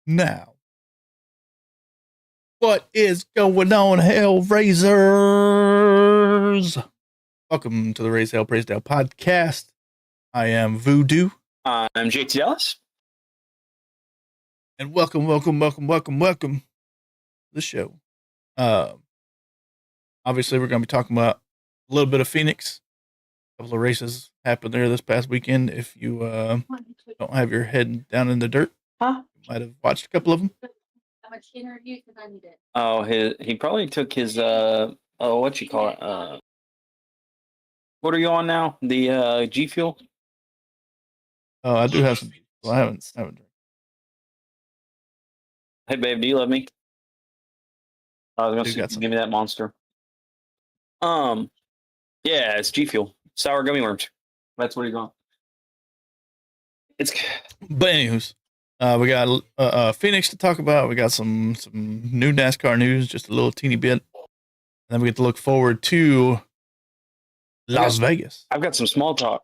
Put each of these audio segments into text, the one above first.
now. What is going on, Hale Raisers? Welcome to the Hale Praise Dale podcast. I am Voodoo. I'm JT Dallas. And welcome to the show. Obviously, we're going to be talking about a little bit of Phoenix. A couple of races happened there this past weekend. If you don't have your head down in the dirt, you might have watched a couple of them. How much interview because I need it. Oh, he probably took his what you call it? What are you on now? The G Fuel? Oh, I do have some. Well, I haven't drank. Hey babe, do you love me? I was gonna say, give me that monster. Yeah, it's G Fuel. Sour gummy worms. That's what he's on. But anywho's, we got Phoenix to talk about. We got some new NASCAR news, just a little teeny bit. And then we get to look forward to Las Vegas. I've got some small talk.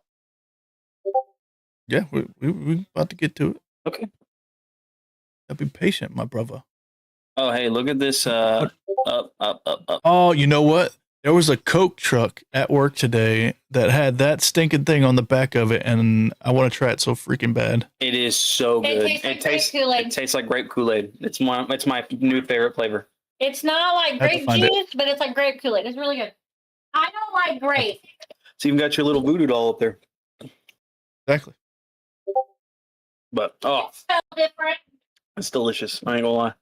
Yeah, we about to get to it. Okay. Be patient, my brother. Oh, hey, look at this. Up. Oh, you know what? There was a Coke truck at work today that had that stinking thing on the back of it, and I want to try it so freaking bad. It is so good. It tastes like grape Kool-Aid. It's my new favorite flavor. It's not like grape juice, but it's like grape Kool-Aid. It's really good. I don't like grape. So you've got your little voodoo doll up there. Exactly. But it's so different. It's delicious. I ain't gonna lie.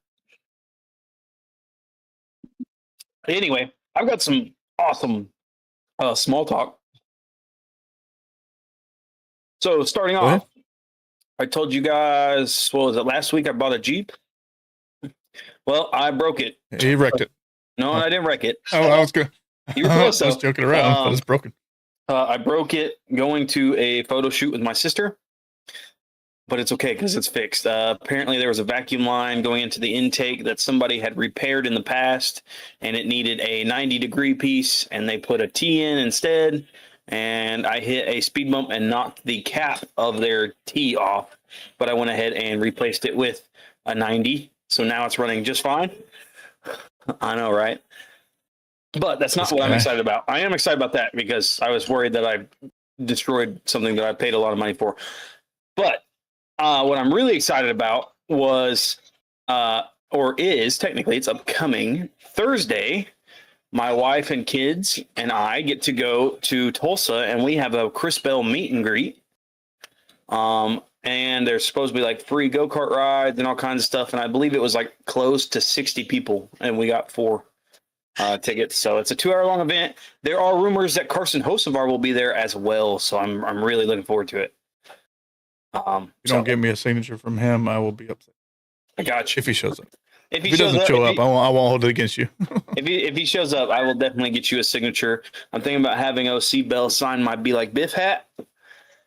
Anyway, I've got some awesome small talk. So starting off, I told you guys, what was it, last week I bought a Jeep? Well, I broke it. You wrecked it. No, I didn't wreck it. Oh, I was good. You were close, I was joking around, but it's broken. I broke it going to a photo shoot with my sister. But it's okay because it's fixed. Apparently, there was a vacuum line going into the intake that somebody had repaired in the past, and it needed a 90-degree piece, and they put a T in instead. And I hit a speed bump and knocked the cap of their T off, but I went ahead and replaced it with a 90. So now it's running just fine. I know, right? But that's not what I'm excited about. I am excited about that because I was worried that I destroyed something that I paid a lot of money for. But what I'm really excited about was, technically, it's upcoming Thursday. My wife and kids and I get to go to Tulsa, and we have a Chris Bell meet and greet. And there's supposed to be like free go-kart rides and all kinds of stuff. And I believe it was like close to 60 people, and we got 4 tickets. So it's a 2-hour-long event. There are rumors that Carson Hocevar will be there as well. So I'm really looking forward to it. If you don't give me a signature from him, I will be upset. I got you. If he shows up. If he doesn't show up, I won't hold it against you. if he shows up, I will definitely get you a signature. I'm thinking about having OC Bell sign my Be Like Biff hat.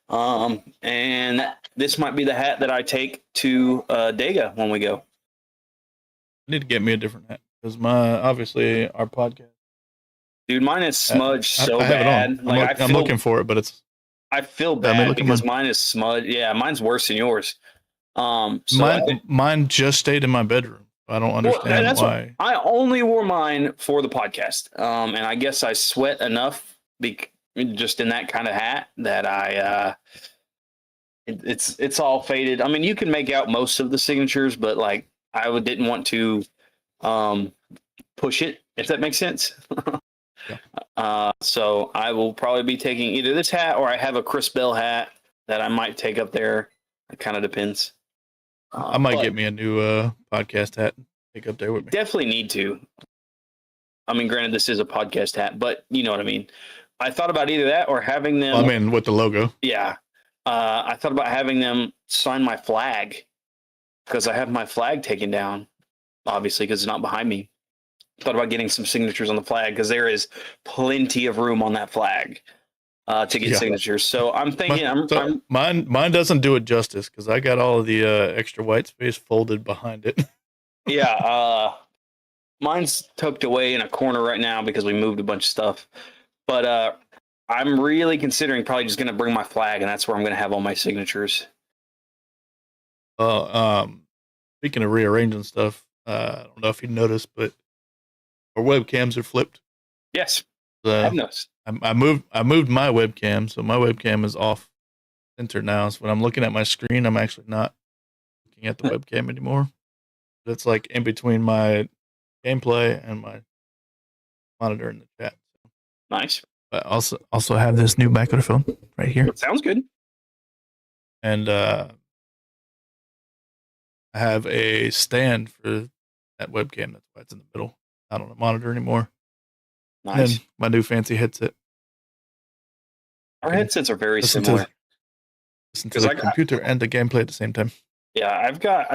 And this might be the hat that I take to Dega when we go. I need to get me a different hat because obviously our podcast. Dude, mine is smudged so I have bad. It on. I'm looking for it, but it's. I feel bad because mine is smudged. Yeah, mine's worse than yours. Mine just stayed in my bedroom. I don't understand why. I only wore mine for the podcast, and I guess I sweat enough just in that kind of hat that it's all faded. I mean, you can make out most of the signatures, but like I didn't want to push it, if that makes sense. Yeah. So I will probably be taking either this hat or I have a Chris Bell hat that I might take up there. It kind of depends. I might get me a new podcast hat and take up there with me. Definitely need to. I mean, granted, this is a podcast hat, but you know what I mean. I thought about either that or having them. With the logo. Yeah. I thought about having them sign my flag because I have my flag taken down, obviously, because it's not behind me. Thought about getting some signatures on the flag because there is plenty of room on that flag to get signatures. So I'm thinking mine doesn't do it justice because I got all of the extra white space folded behind it. Yeah, mine's tucked away in a corner right now because we moved a bunch of stuff. But I'm really considering probably just going to bring my flag, and that's where I'm going to have all my signatures. speaking of rearranging stuff, I don't know if you noticed, but our webcams are flipped. Yes, I've noticed. I moved my webcam, so my webcam is off center now. So when I'm looking at my screen, I'm actually not looking at the webcam anymore. It's like in between my gameplay and my monitor in the chat. Nice. But also have this new microphone right here, It sounds good. and I have a stand for that webcam. That's why it's in the middle, not on the monitor anymore. Nice. And then my new fancy headset. Our headsets are very listen similar. Listen to the computer and the gameplay at the same time. Yeah, I've got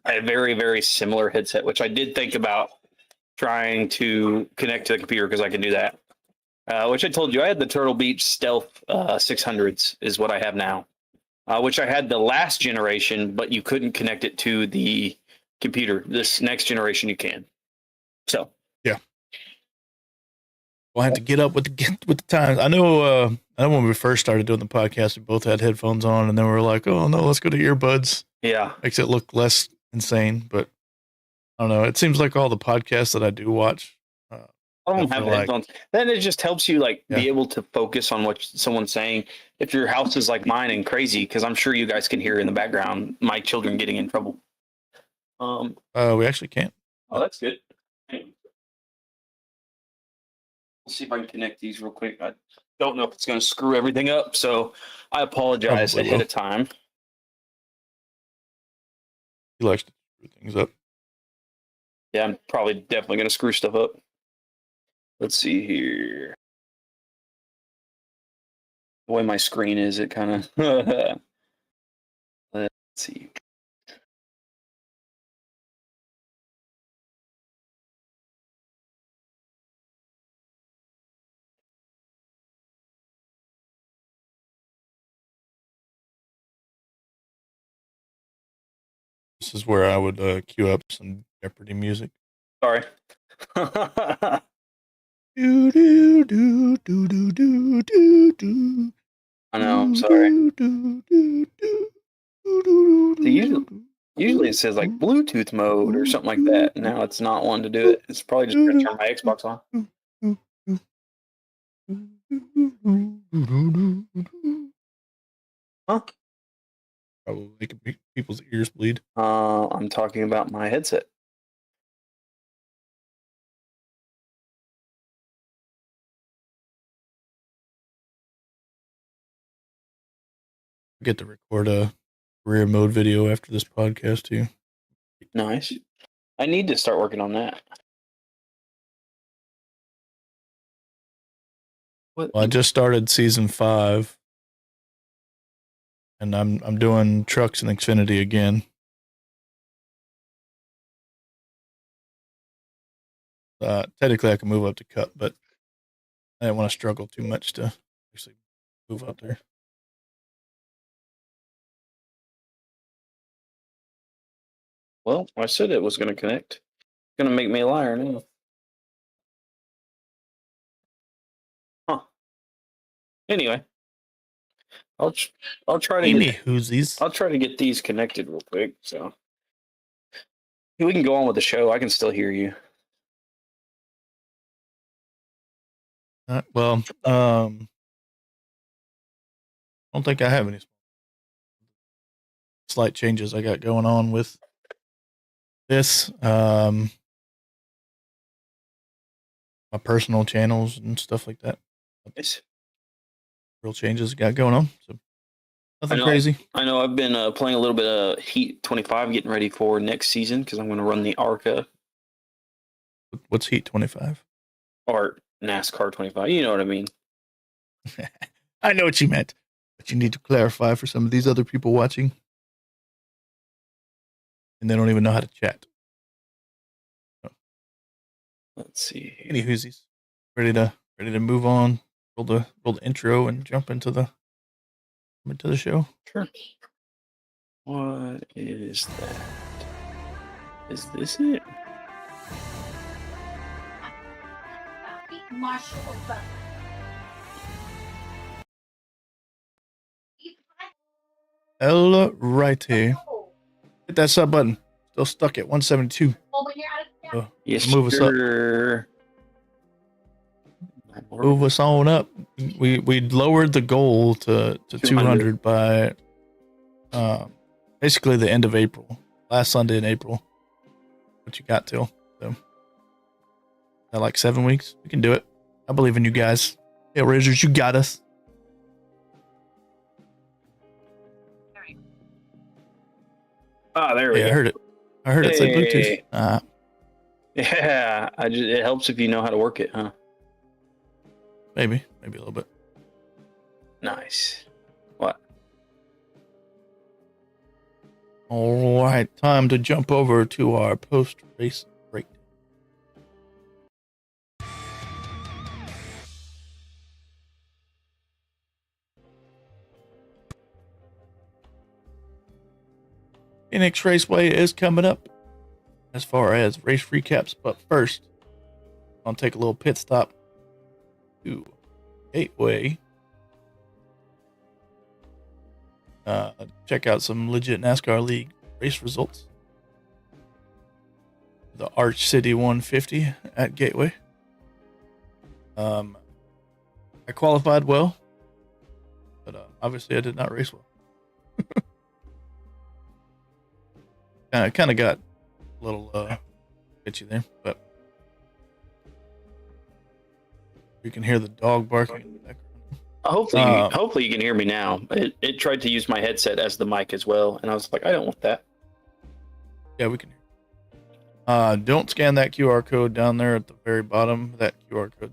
a very, very similar headset, which I did think about trying to connect to the computer because I can do that. Which I told you, I had the Turtle Beach Stealth 600s is what I have now, which I had the last generation, but you couldn't connect it to the computer. This next generation you can. So yeah, we'll have to get up with the times. I know when we first started doing the podcast, we both had headphones on, and then we were like, "Oh no, let's go to earbuds." Yeah, makes it look less insane. But I don't know. It seems like all the podcasts that I do watch, I don't have headphones. Then it just helps you be able to focus on what someone's saying. If your house is like mine and crazy, because I'm sure you guys can hear in the background my children getting in trouble. We actually can't. Oh, that's good. We'll see if I can connect these real quick. I don't know if it's going to screw everything up, so I apologize ahead of time. He likes to screw things up. Yeah, I'm probably definitely going to screw stuff up. Let's see here. The way my screen is, it kind of... Let's see. This is where I would cue up some Jeopardy music. Sorry. Do do do do do do do do. I know. I'm sorry. Usually it says like Bluetooth mode or something like that. Now it's not one to do it. It's probably just going to turn my Xbox on. Huh? Probably making people's ears bleed. I'm talking about my headset. I get to record a career mode video after this podcast too. Nice. I need to start working on that. Well, I just started season 5, and I'm doing trucks and Xfinity again. Technically, I can move up to Cup, but I didn't want to struggle too much to actually move up there. Well, I said it was going to connect. It's going to make me a liar now. Huh. Anyway, I'll try to I'll try to get these connected real quick. So we can go on with the show. I can still hear you. Well, I don't think I have any slight changes I got going on with this. My personal channels and stuff like that. Nice. Real changes got going on. So nothing crazy. I know I've been playing a little bit of Heat 25, getting ready for next season because I'm going to run the ARCA. What's Heat 25? Or NASCAR 25. You know what I mean. I know what you meant, but you need to clarify for some of these other people watching. And they don't even know how to chat. So. Let's see. Any whoosies. Ready to move on. Roll the intro and jump into the show. Sure. What is that? Is this it? All righty. Hit that sub button. still stuck at 172. Well, when you're out of So Yes, move us up. sir. Move us on up. We lowered the goal to 200 by basically the end of April, last Sunday in April. What you got till? So like 7 weeks. We can do it. I believe in you guys. Hale Raisers, you got us. Ah, there we go. I heard it. I heard it say Hey. Bluetooth. Yeah, it helps if you know how to work it, huh? Maybe a little bit. Nice. What? All right, time to jump over to our post-race break. Phoenix Raceway is coming up as far as race recaps, but first, I'll take a little pit stop to Gateway. Check out some legit NASCAR League race results. The Arch City 150 at Gateway. I qualified well, but obviously I did not race well. Kind of got a little itchy there, but you can hear the dog barking in the background. Hopefully you can hear me now. It tried to use my headset as the mic as well, and I was like, I don't want that. Yeah, we can hear. Don't scan that QR code down there at the very bottom. That QR code.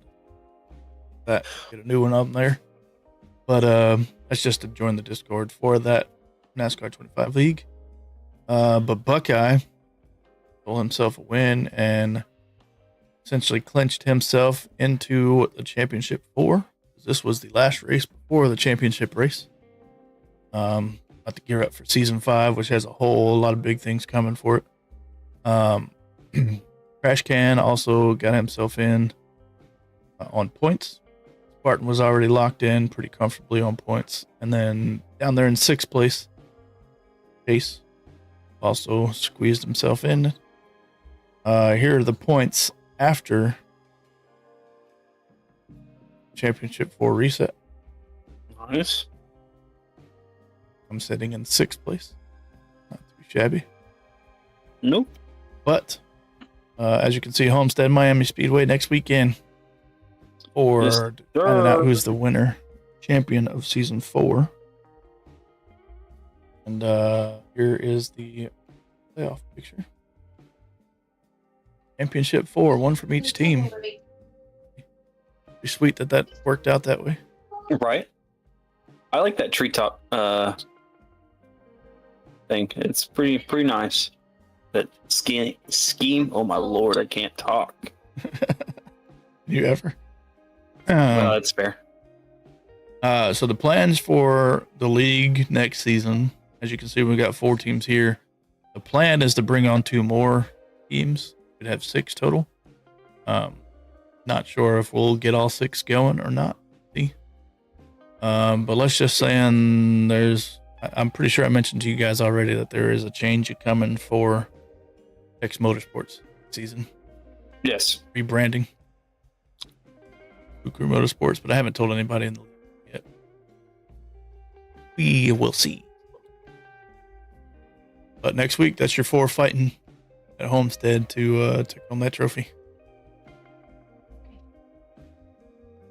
That get a new one up there. But that's just to join the Discord for that NASCAR 25 League. But Buckeye stole himself a win and essentially clinched himself into the championship 4. This was the last race before the championship race. About to gear up for season 5, which has a whole lot of big things coming for it. Crash Can also got himself in on points. Spartan was already locked in pretty comfortably on points. And then down there in 6th place, Chase also squeezed himself in. Here are the points after Championship 4 reset. Nice. I'm sitting in 6th place. Not too shabby. Nope. But as you can see, Homestead Miami Speedway next weekend for finding out who's the winner, champion of season 4. And here is the playoff picture. Championship 4, one from each team. Pretty sweet that worked out that way. Right. I like that treetop thing. It's pretty nice. That scheme. Oh my lord, I can't talk. You ever? Well, that's fair. So the plans for the league next season, as you can see, we've got 4 teams here. The plan is to bring on 2 more teams. We'd have 6 total. Not sure if we'll get all 6 going or not. See. But let's just say I'm pretty sure I mentioned to you guys already that there is a change coming for X Motorsports season. Yes. Rebranding. Crew Motorsports, but I haven't told anybody in the league yet. We will see. But next week, that's your 4 fighting at Homestead to take home that trophy.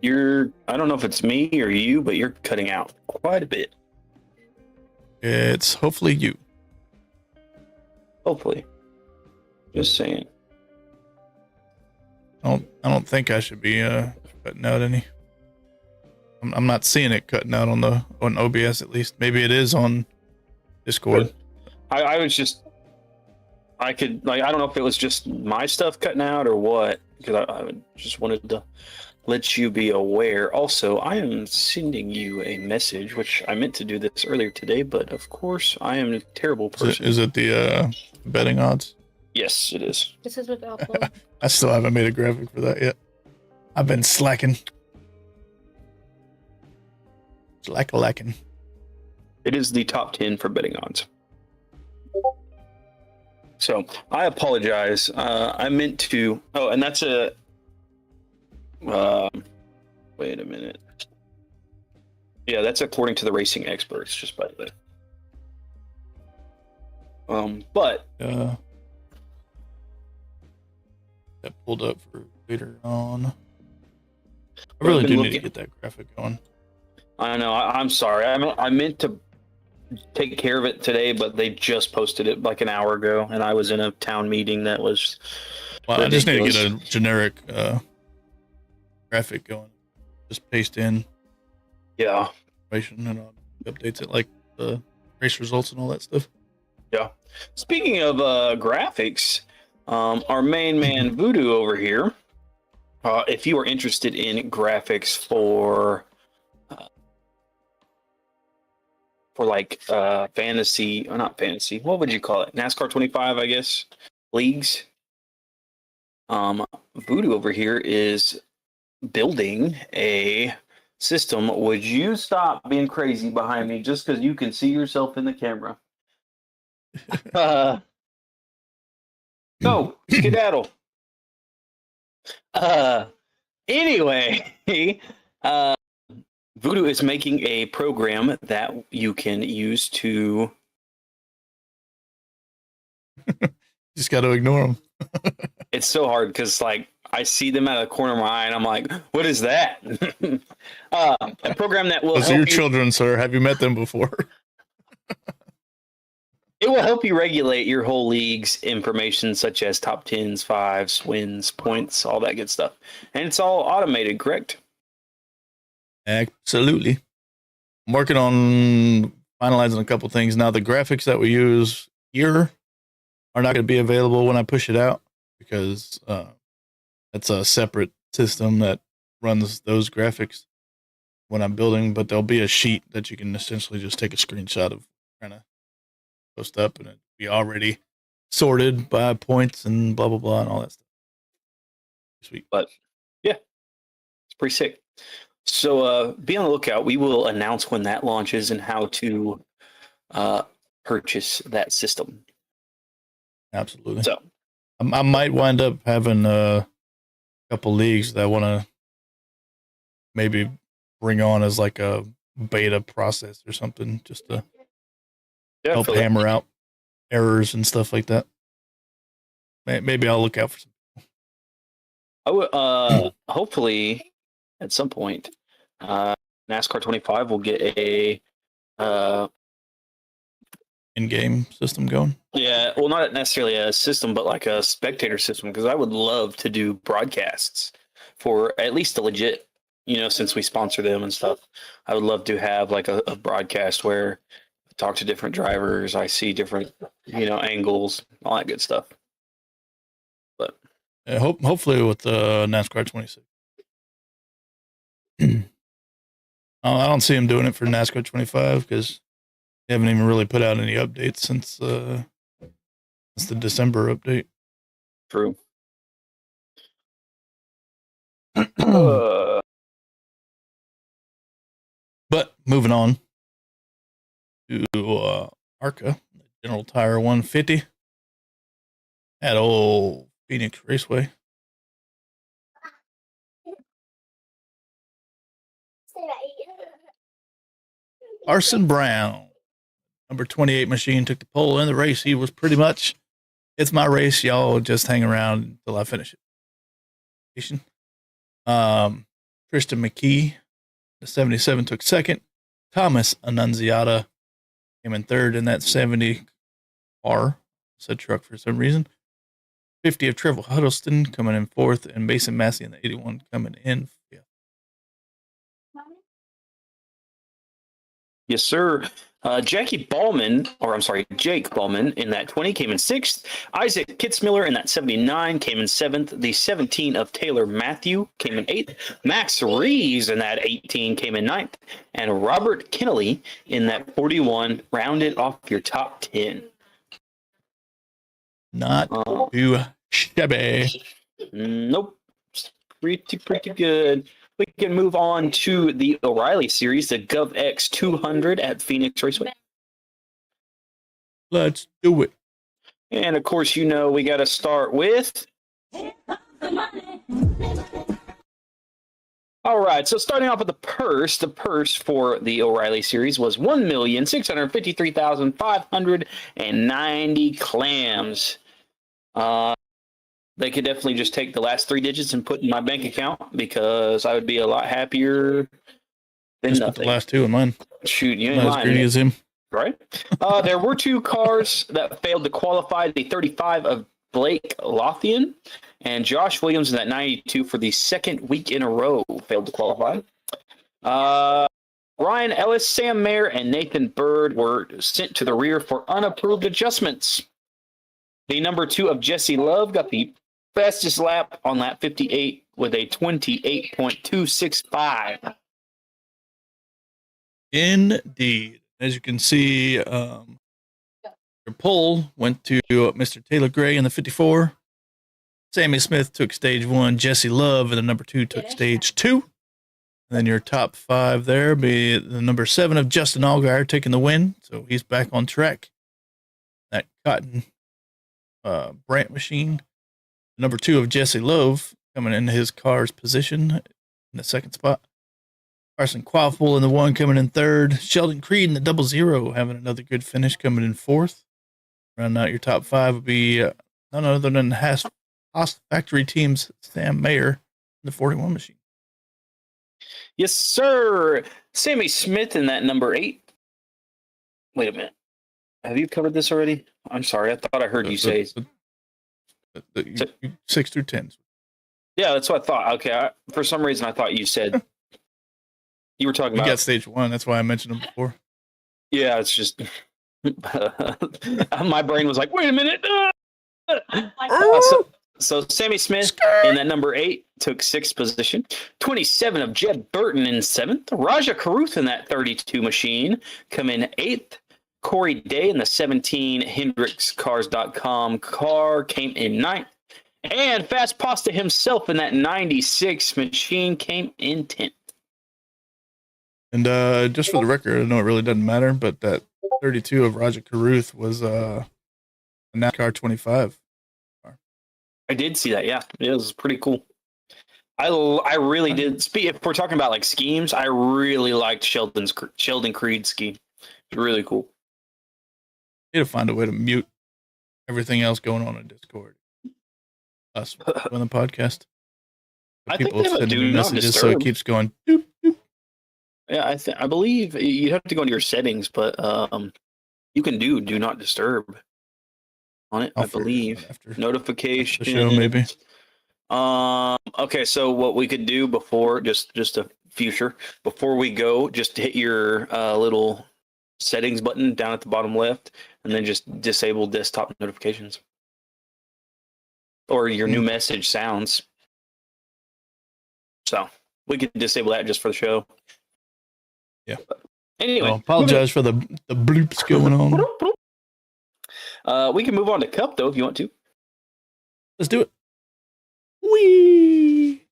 I don't know if it's me or you, but you're cutting out quite a bit. It's hopefully you. Hopefully. Just saying. I don't think I should be cutting out any. I'm not seeing it cutting out on OBS at least. Maybe it is on Discord. I was just, I don't know if it was just my stuff cutting out or what, because I just wanted to let you be aware. Also, I am sending you a message, which I meant to do this earlier today, but of course I am a terrible person. Is it the betting odds? Yes, it is. This is what the upload. I still haven't made a graphic for that yet. I've been slacking. Lacking. It is the top 10 for betting odds. So I apologize. I meant to. Oh, and that's a. Wait a minute. Yeah, that's according to the racing experts, just by the way. But that pulled up for later on. I really do need to get that graphic going. I know. I'm sorry. I meant to take care of it today, but they just posted it like an hour ago, and I was in a town meeting that was. Well, ridiculous. I just need to get a generic graphic going. Just paste in. Yeah. And updates it like the race results and all that stuff. Yeah. Speaking of graphics, our main man Voodoo over here. If you are interested in graphics for like fantasy, or not fantasy, what would you call it? NASCAR 25, I guess, leagues. Voodoo over here is building a system. Would you stop being crazy behind me just because you can see yourself in the camera? Go, skedaddle. Anyway, Voodoo is making a program that you can use to. Just got to ignore them. It's so hard because, like, I see them out of the corner of my eye, and I'm like, "What is that?" A program that will. Those are your children, sir. Have you met them before? It will help you regulate your whole league's information, such as top 10s, 5s, wins, points, all that good stuff, and it's all automated, correct? Absolutely. I'm working on finalizing a couple things now. The graphics that we use here are not going to be available when I push it out because it's a separate system that runs those graphics when I'm building, but there'll be a sheet that you can essentially just take a screenshot of, kind of post up, and it'll be already sorted by points and blah, blah, blah, and all that stuff. Sweet. But yeah, it's pretty sick. So be on the lookout. We will announce when that launches and how to purchase that system. Absolutely. So I might wind up having a couple leagues that I want to maybe bring on as like a beta process or something, just to help hammer out errors and stuff like that. Maybe I'll look out for some. I would, hopefully at some point, NASCAR 25 will get a in-game system going. Yeah, well, not necessarily a system, but like a spectator system, because I would love to do broadcasts for at least a legit, since we sponsor them and stuff. I would love to have like a broadcast where I talk to different drivers, I see different, angles, all that good stuff. But hopefully with NASCAR 26. I don't see them doing it for NASCAR 25 because they haven't even really put out any updates since the December update. True. But moving on to ARCA, General Tire 150 at old Phoenix Raceway. Arson Brown, number 28 machine, took the pole in the race. He was pretty much, it's my race. Y'all just hang around until I finish it. Tristan McKee, the 77, took second. Thomas Annunziata came in third in that 70 car, said truck for some reason. 50 of Trevor Huddleston coming in fourth, and Mason Massey in the 81 coming in fifth. Yes, sir. Jake Ballman in that 20 came in sixth. Isaac Kitzmiller in that 79 came in seventh. The 17 of Taylor Matthew came in eighth. Max Reeves in that 18 came in ninth. And Robert Kennelly in that 41 rounded off your top 10. Not too shabby. Nope. Pretty good. We can move on to the O'Reilly Series, the GovX 200 at Phoenix Raceway. Let's do it. And of course, we got to start with. All right, so starting off with the purse for the O'Reilly series was 1,653,590 clams. They could definitely just take the last 3 digits and put in my bank account because I would be a lot happier than Just nothing. put the last 2 in mine. Shoot, you ain't Not as lying. greedy as him. Right. There were 2 cars that failed to qualify. The 35 of Blake Lothian and Josh Williams in that 92 for the second week in a row failed to qualify. Ryan Ellis, Sam Mayer, and Nathan Bird were sent to the rear for unapproved adjustments. The number 2 of Jesse Love got the fastest lap on lap 58 with a 28.265. Indeed. As you can see, your pole went to Mr. Taylor Gray in the 54. Sammy Smith took stage 1. Jesse Love in the number 2 took stage 2. And then your top 5 there be the number 7 of Justin Allgaier taking the win. So he's back on track. That Cotton Brant machine. Number 2 of Jesse Love coming in his car's position in the 2nd spot. Carson Quaffle in the 1 coming in 3rd. Sheldon Creed in the 00 having another good finish coming in 4th. Rounding out your top 5 would be none other than Haas Factory Team's Sam Mayer in the 41 machine. Yes, sir. Sammy Smith in that number 8. Wait a minute. Have you covered this already? I'm sorry. I thought I heard you say 6 through 10. Yeah, that's what I thought. Okay. For some reason, I thought you said you were talking You about. got stage 1. That's why I mentioned him before. Yeah, it's just my brain was like, wait a minute. So Sammy Smith in that number 8 took 6th position. 27 of Jed Burton in 7th. Raja Caruth in that 32 machine come in 8th. Corey Day in the 17 HendricksCars.com car came in 9th. And Fast Pasta himself in that 96 machine came in 10th. And just for the record, I know it really doesn't matter, but that 32 of Raja Caruth was a NASCAR 25. I did see that. Yeah, it was pretty cool. I really did. If we're talking about like schemes, I really liked Sheldon Creed's scheme. It's really cool. Need to find a way to mute everything else going on in Discord. Us on the podcast. I think People they have a sending do not messages, so it disturb. keeps going. Doop, doop. Yeah, I believe you have to go into your settings, but you can do not disturb on it. I'll I figure it believe out after notification. the show, maybe. Okay, so what we could do before just a future before we go, just hit your little settings button down at the bottom left, and then just disable desktop notifications or your new message sounds. So we could disable that just for the show. Yeah. Anyway, Well, apologize for the bloops going on. We can move on to Cup though if you want to. Let's do it. Whee!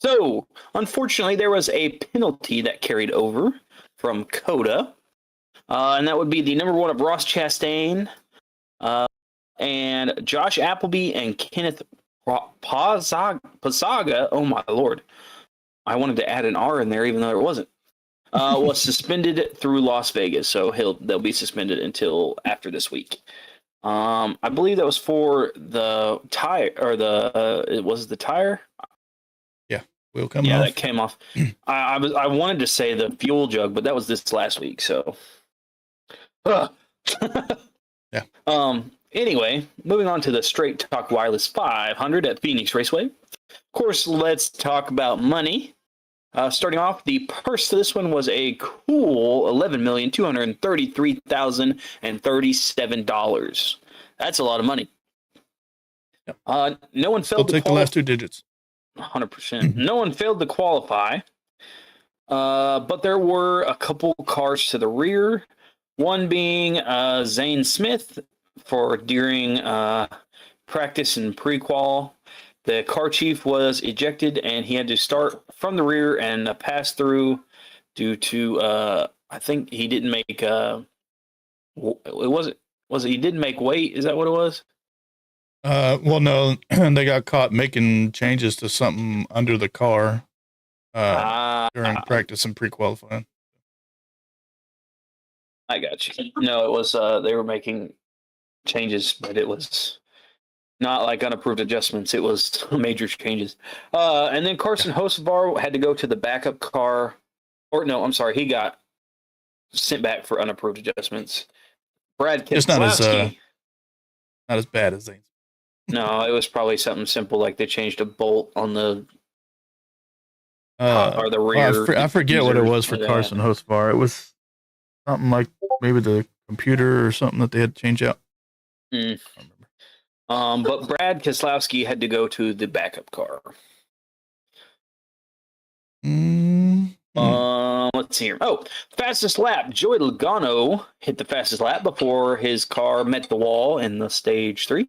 So, unfortunately, there was a penalty that carried over from Coda, and that would be the number 1 of Ross Chastain, and Josh Appleby and Kenneth Pasaga. Oh my lord! I wanted to add an R in there, even though there wasn't. Was suspended through Las Vegas, so they'll be suspended until after this week. I believe that was for the tire, or it was the tire. Wheel coming off. That came off. I wanted to say the fuel jug, but that was this last week. So, Yeah. Anyway, moving on to the Straight Talk Wireless 500 at Phoenix Raceway. Of course, let's talk about money. Starting off, the purse to this one was a cool $11,233,037. That's a lot of money. Yep. No one Still failed to take the last 2 digits. 100%. No one failed to qualify, but there were a couple cars to the rear. One being Zane Smith during practice and pre-qual. The car chief was ejected, and he had to start from the rear and pass through due to I think he didn't make. It wasn't. Was it he didn't make weight? Is that what it was? Well, no, they got caught making changes to something under the car during practice and pre-qualifying. I got you. No, it was they were making changes, but it was not like unapproved adjustments. It was major changes. And then Carson Hocevar had to go to the backup car. Or no, I'm sorry, he got sent back for unapproved adjustments. Brad It's Keselowski. Not as bad as they. No, it was probably something simple like they changed a bolt on the top or the rear. I forget what it was for Carson Hocevar. It was something like maybe the computer or something that they had to change out. Mm. But Brad Keselowski had to go to the backup car. Let's see here. Oh, fastest lap. Joey Logano hit the fastest lap before his car met the wall in the stage 3.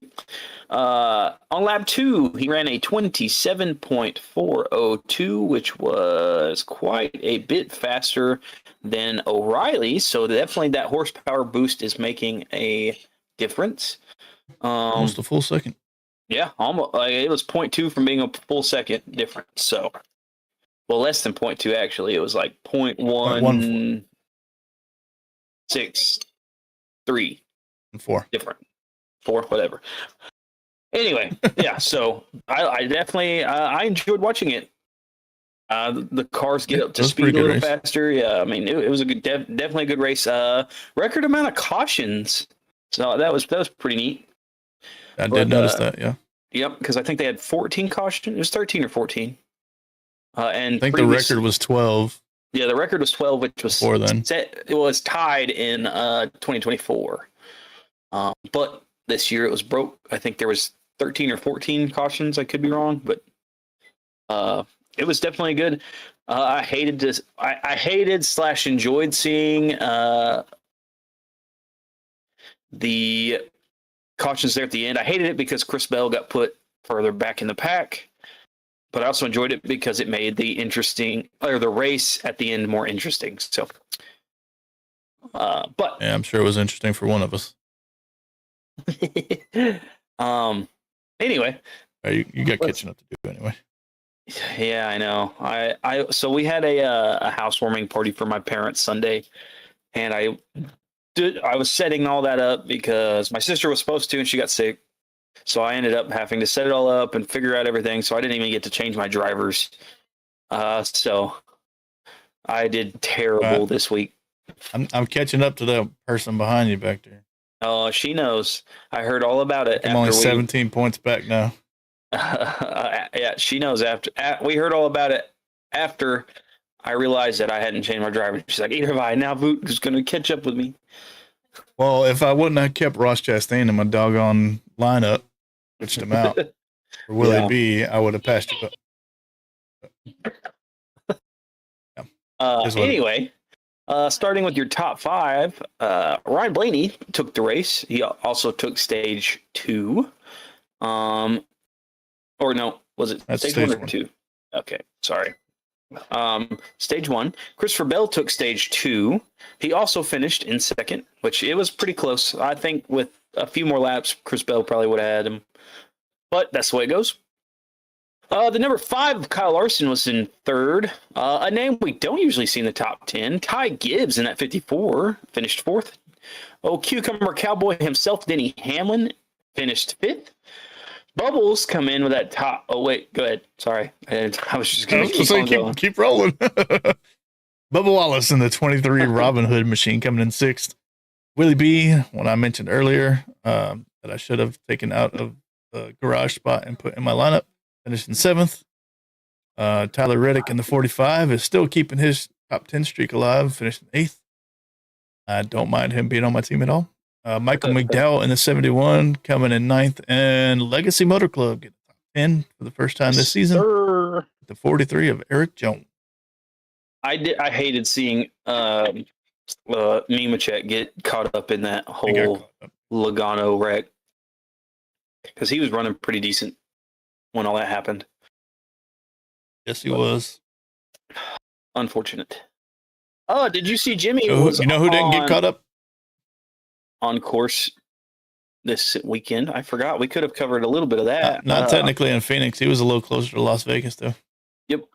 On lap 2, he ran a 27.402, which was quite a bit faster than O'Reilly. So definitely that horsepower boost is making a difference. Almost a full second. Yeah, almost. It was 0.2 from being a full second difference. So. Well, less than 0.2, actually. It was like 0.163. 4. Different. 4, whatever. Anyway, yeah, so I definitely I enjoyed watching it. The cars get up to speed a little faster. Yeah, I mean, it was a good, definitely a good race. Record amount of cautions. So that was pretty neat. I did notice that, yeah. Yep, because I think they had 14 cautions. It was 13 or 14. And I think the record was 12. Yeah, the record was 12, which was before then. It was tied in 2024. But this year it was broke. I think there was 13 or 14 cautions. I could be wrong, but it was definitely good. I hated this. I hated / enjoyed seeing the cautions there at the end. I hated it because Chris Bell got put further back in the pack. But I also enjoyed it because it made the race at the end more interesting. So, but yeah, I'm sure it was interesting for one of us. Anyway, you got catching up to do anyway. Yeah, I know. So we had a housewarming party for my parents Sunday, and I was setting all that up because my sister was supposed to, and she got sick. So I ended up having to set it all up and figure out everything. So I didn't even get to change my drivers. So I did terrible this week. I'm catching up to the person behind you back there. Oh, she knows. I heard all about it. I'm only 17 points back now. Yeah, she knows. After we heard all about it after I realized that I hadn't changed my driver. She's like, either have I. Now Boot is going to catch up with me. Well, if I wouldn't have kept Ross Chastain in my doggone lineup, switched him out for Willie B, I would have passed you up. Yeah. Anyway, starting with your top 5, Ryan Blaney took the race. He also took stage 2. Or no, was it stage 1 or 2? Okay, sorry. Stage 1. Christopher Bell took stage 2. He also finished in second, which it was pretty close. I think with a few more laps, Chris Bell probably would have had him. But that's the way it goes. The number 5, Kyle Larson, was in third. A name we don't usually see in the top 10. Ty Gibbs in that 54 finished 4th. Oh, Cucumber Cowboy himself, Denny Hamlin, finished 5th. Bubbles come in with that top. Oh, wait, go ahead. Sorry. I was just going to keep rolling. Bubba Wallace in the 23 Robin Hood machine coming in 6th. Willie B, one I mentioned earlier, that I should have taken out of the garage spot and put in my lineup, finished in 7th. Tyler Reddick in the 45 is still keeping his top 10 streak alive, finished in 8th. I don't mind him being on my team at all. Michael McDowell in the 71 coming in 9th, and Legacy Motor Club getting top 10 for the first time this season. The 43 of Eric Jones. I hated seeing Nemechek get caught up in that whole Logano wreck because he was running pretty decent when all that happened. Yes, he was. Unfortunate. Oh, did you see Jimmy? You know who didn't get caught up? On course this weekend. I forgot. We could have covered a little bit of that. Not technically in Phoenix. He was a little closer to Las Vegas, though. Yep.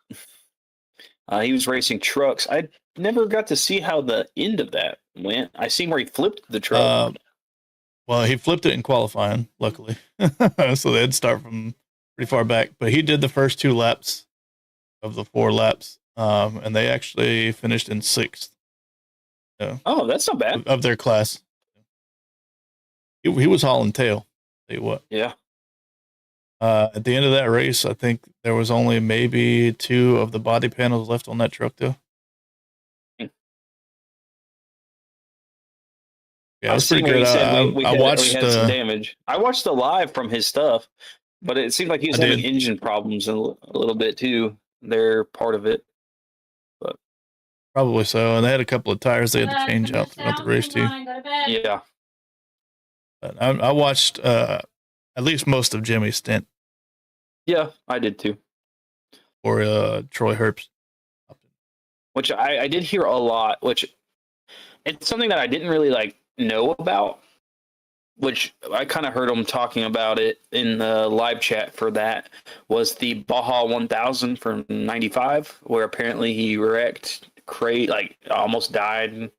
He was racing trucks. I never got to see how the end of that went. I seen where he flipped the truck. Well, he flipped it in qualifying, luckily. So they'd start from pretty far back. But he did the first 2 laps of the 4 laps, and they actually finished in 6th. Oh, that's not bad. Of their class. He was hauling tail. Tell you what. Yeah. At the end of that race, I think there was only maybe 2 of the body panels left on that truck, though. Yeah, it was pretty good. I watched some damage. I watched the live from his stuff, but it seemed like he was having engine problems a little bit too. They're part of it, but probably so. And they had a couple of tires they had to change out throughout the race too. Yeah, but I watched at least most of Jimmy's stint. Yeah, I did too. Or Troy Herbst, which I did hear a lot. Which it's something that I didn't really know about, which I kind of heard him talking about it in the live chat for that, was the Baja 1000 from 95, where apparently he wrecked, almost died.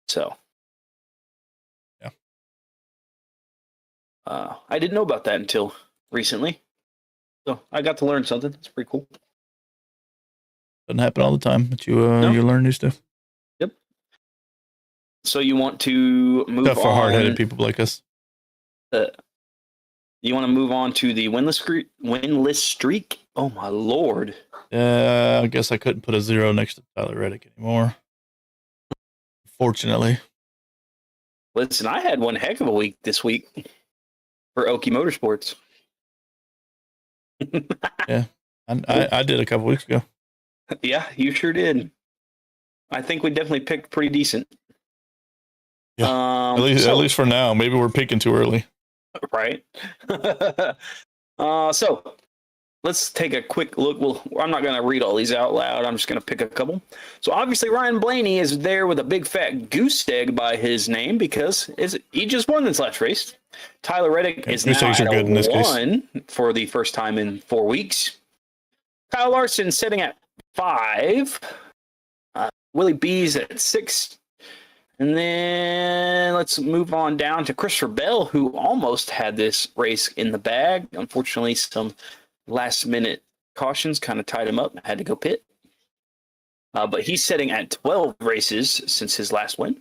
So, yeah. I didn't know about that until recently. So I got to learn something. It's pretty cool. Doesn't happen all the time, but you learn new stuff. So you want to move Tough for hard-headed people like us. You want to move on to the winless streak? Oh my lord! I guess I couldn't put a 0 next to Tyler Reddick anymore. Fortunately. Listen, I had one heck of a week this week for Okie Motorsports. Yeah, I did a couple weeks ago. Yeah, you sure did. I think we definitely picked pretty decent. Yeah, at least for now. Maybe we're picking too early. Right. So let's take a quick look. Well, I'm not going to read all these out loud. I'm just going to pick a couple. So obviously Ryan Blaney is there with a big fat goose egg by his name because he just won this last race. Tyler Reddick is now at a 1 for the first time in 4 weeks. Kyle Larson sitting at 5. Willie B's at 6. And then let's move on down to Christopher Bell, who almost had this race in the bag. Unfortunately, some last-minute cautions kind of tied him up. Had to go pit. But he's sitting at 12 races since his last win.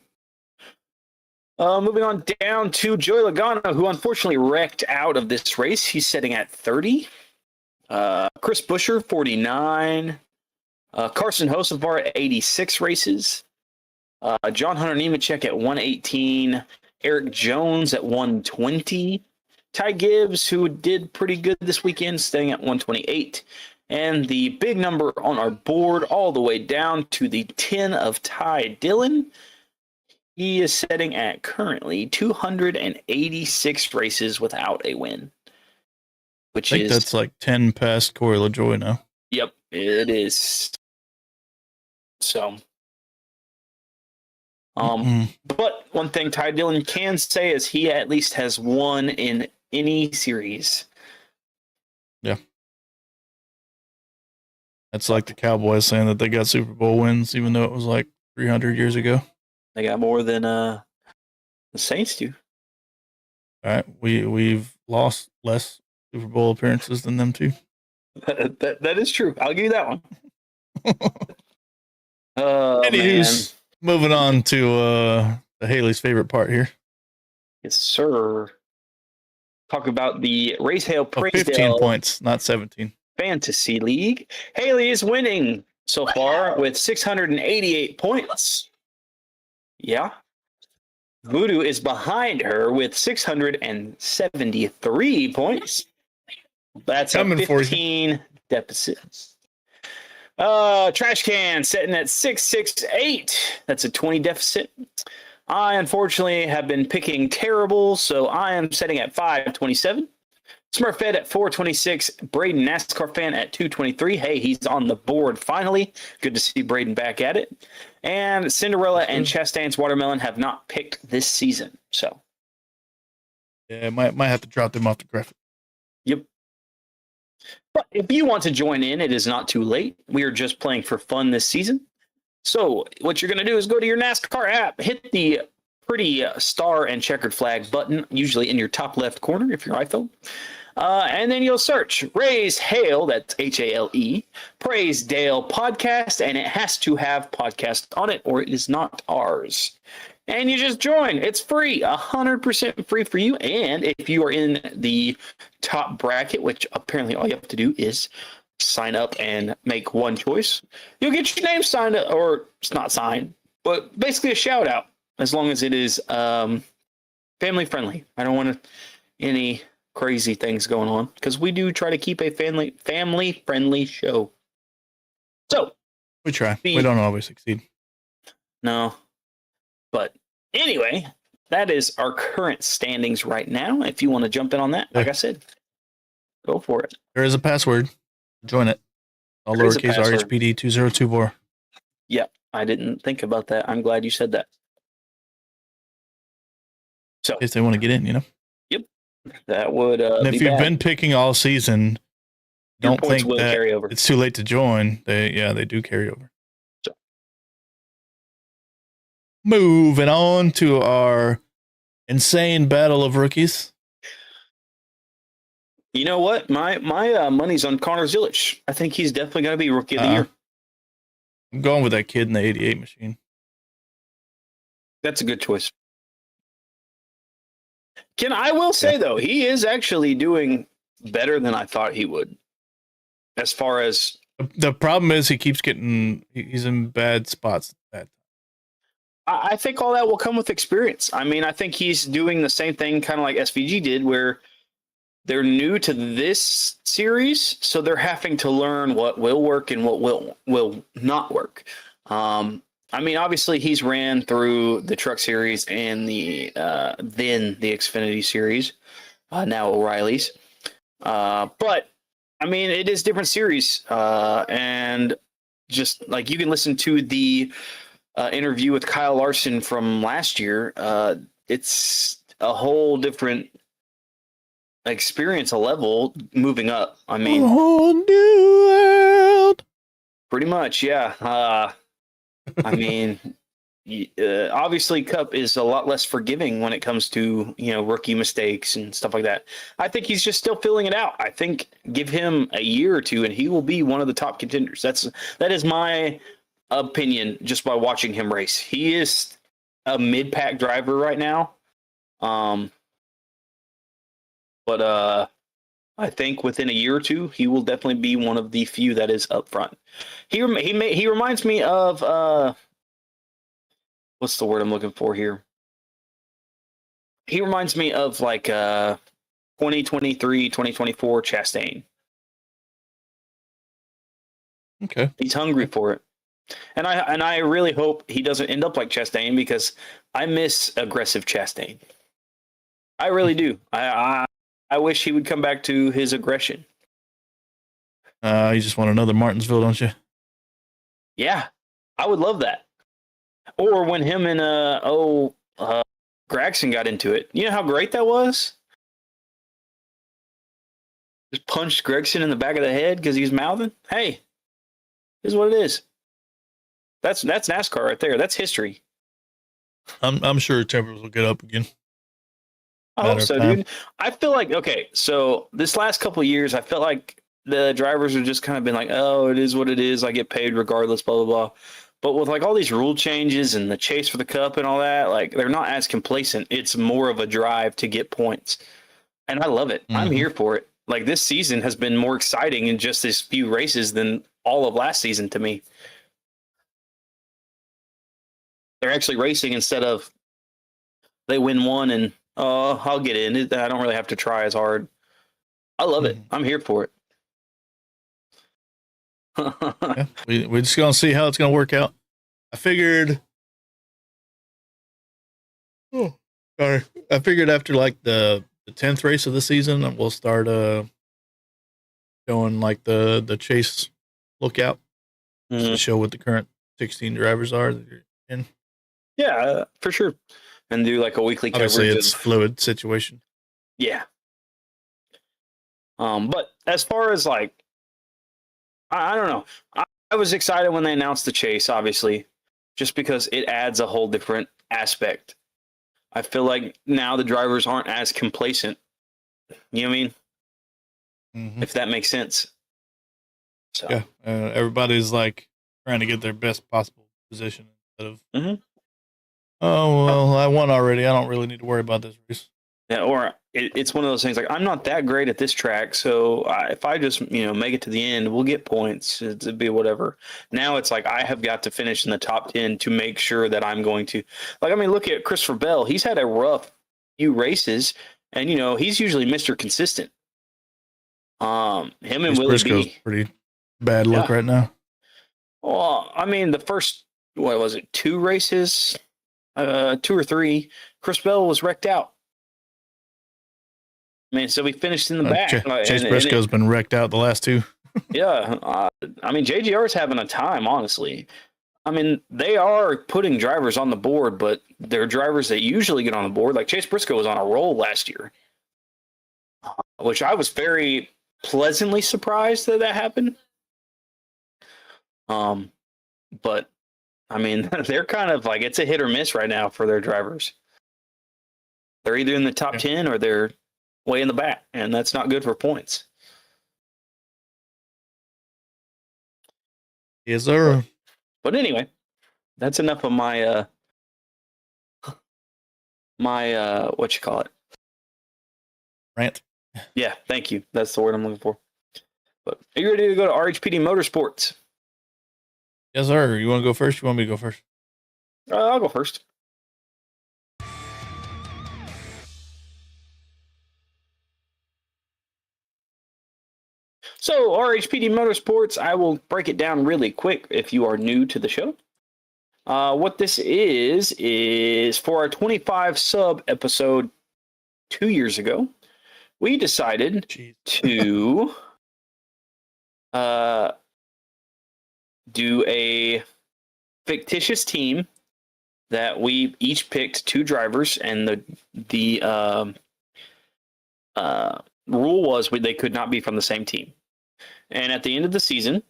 Moving on down to Joey Logano, who unfortunately wrecked out of this race. He's sitting at 30. Chris Buescher, 49. Carson Hocevar at 86 races. John Hunter Nemechek at 118. Eric Jones at 120. Ty Gibbs, who did pretty good this weekend, staying at 128. And the big number on our board all the way down to the 10 of Ty Dillon. He is sitting at currently 286 races without a win. I think that's like 10 past Corey LaJoie now. Yep, it is. So, but one thing Ty Dillon can say is he at least has won in any series. Yeah. That's like the Cowboys saying that they got Super Bowl wins, even though it was like 300 years ago. They got more than the Saints do. All right, we've lost less Super Bowl appearances than them too. That is true. I'll give you that one. Anywho's, moving on to the Haley's favorite part here. Yes, sir. Talk about the Race Hale Praise 15 Dale points, not 17. Fantasy League. Haley is winning so far with 688 points. Yeah. Voodoo is behind her with 673 points. That's a 15 deficit. Trash Can sitting at 668. That's a 20 deficit. I unfortunately have been picking terrible, so I am setting at 527. Smurfette at 426. Braden NASCAR Fan at 223. Hey, he's on the board finally. Good to see Braden back at it. And Cinderella and Chastain's Watermelon have not picked this season. So Yeah, might have to drop them off the graphic. Yep. But if you want to join in, it is not too late. We are just playing for fun this season. So what you're going to do is go to your NASCAR app, hit the pretty star and checkered flag button, usually in your top left corner if you're iPhone. And then you'll search Raise Hale, that's Hale, Praise Dale podcast, and it has to have podcast on it or it is not ours. And you just join. It's free, 100% free for you. And if you are in the top bracket, which apparently all you have to do is sign up and make one choice, you'll get your name signed, or it's not signed, but basically a shout out, as long as it is family friendly. I don't want any crazy things going on because we do try to keep a family friendly show. So we try. We don't always succeed. No. But anyway, that is our current standings right now. If you want to jump in on that, like I said, go for it. There is a password. Join it. All lowercase RHPD 2024. Yep. I didn't think about that. I'm glad you said that. So, in case they want to get in, Yep. That would and if you've been picking all season, don't think that carry over. It's too late to join. They do carry over. So. Moving on to our insane battle of rookies. You know what? My money's on Connor Zilic. I think he's definitely going to be Rookie of the Year. I'm going with that kid in the 88 machine. That's a good choice. I will say, though, he is actually doing better than I thought he would. As far as... The problem is he's in bad spots. I think all that will come with experience. I mean, I think he's doing the same thing kind of like SVG did, where they're new to this series, so they're having to learn what will work and what will not work. I mean, obviously, he's ran through the Truck Series and then the Xfinity Series, now O'Reilly's. But, I mean, it is different series. And just like you can listen to the interview with Kyle Larson from last year, it's a whole different experience, a level moving up. I mean, a whole new world. Pretty much, yeah. I mean, obviously, Cup is a lot less forgiving when it comes to rookie mistakes and stuff like that. I think he's just still filling it out. I think give him a year or two, and he will be one of the top contenders. That is my opinion just by watching him race. He is a mid-pack driver right now. But I think within a year or two, he will definitely be one of the few that is up front. He reminds me of what's the word I'm looking for here? He reminds me of like 2023, 2024 Chastain. Okay. He's hungry for it. And I really hope he doesn't end up like Chastain, because I miss aggressive Chastain. I really do. I wish he would come back to his aggression. You just want another Martinsville, don't you? Yeah, I would love that. Or when him and Gragson got into it. You know how great that was? Just punched Gregson in the back of the head because he's mouthing. Hey, this is what it is. That's NASCAR right there. That's history. I'm sure tempers will get up again. I hope so, dude. I feel like, okay, so this last couple of years, I felt like the drivers have just kind of been like, oh, it is what it is. I get paid regardless, blah, blah, blah. But with like all these rule changes and the chase for the cup and all that, like they're not as complacent. It's more of a drive to get points. And I love it. Mm-hmm. I'm here for it. Like this season has been more exciting in just this few races than all of last season to me. They're actually racing instead of they win one and I'll get in. I don't really have to try as hard. I love it. I'm here for it. Yeah, we're just going to see how it's going to work out. I figured after like the 10th race of the season, we'll start showing like the chase lookout to show what the current 16 drivers are that you're in. Yeah, for sure. And do like a weekly coverage. Obviously, it's fluid situation. Yeah. But as far as like, I don't know. I was excited when they announced the Chase, obviously, just because it adds a whole different aspect. I feel like now the drivers aren't as complacent. You know what I mean? Mm-hmm. If that makes sense. So yeah, everybody's like trying to get their best possible position instead of, oh well, I won already. I don't really need to worry about this race. Yeah, or it's one of those things like I'm not that great at this track, so if I just make it to the end, we'll get points. It'd be whatever. Now it's like I have got to finish in the top 10 to make sure that I'm going to. Like, I mean, look at Christopher Bell. He's had a rough few races, and he's usually Mr. Consistent. Him and Chase Willie Briscoe's B. pretty bad luck right now. Well, I mean, the first what was it, 2 races, 2 or 3, Chris Bell was wrecked out. I mean, so we finished in the back. Chase Briscoe's been wrecked out the last 2. Yeah. I mean, JGR's having a time, honestly. I mean, they are putting drivers on the board, but they're drivers that usually get on the board. Like Chase Briscoe was on a roll last year, which I was very pleasantly surprised that happened. But I mean, they're kind of like, it's a hit or miss right now for their drivers. They're either in the top 10 or they're way in the back, and that's not good for points. Yes, sir. But anyway, that's enough of my what you call it? Rant. Yeah, thank you. That's the word I'm looking for. But are you ready to go to RHPD Motorsports? Yes, sir. You want to go first? You want me to go first? I'll go first. So, RHPD Motorsports, I will break it down really quick if you are new to the show. What this is for our 25 sub episode 2 years ago, we decided to do a fictitious team that we each picked 2 drivers, and the rule was they could not be from the same team. And at the end of the season,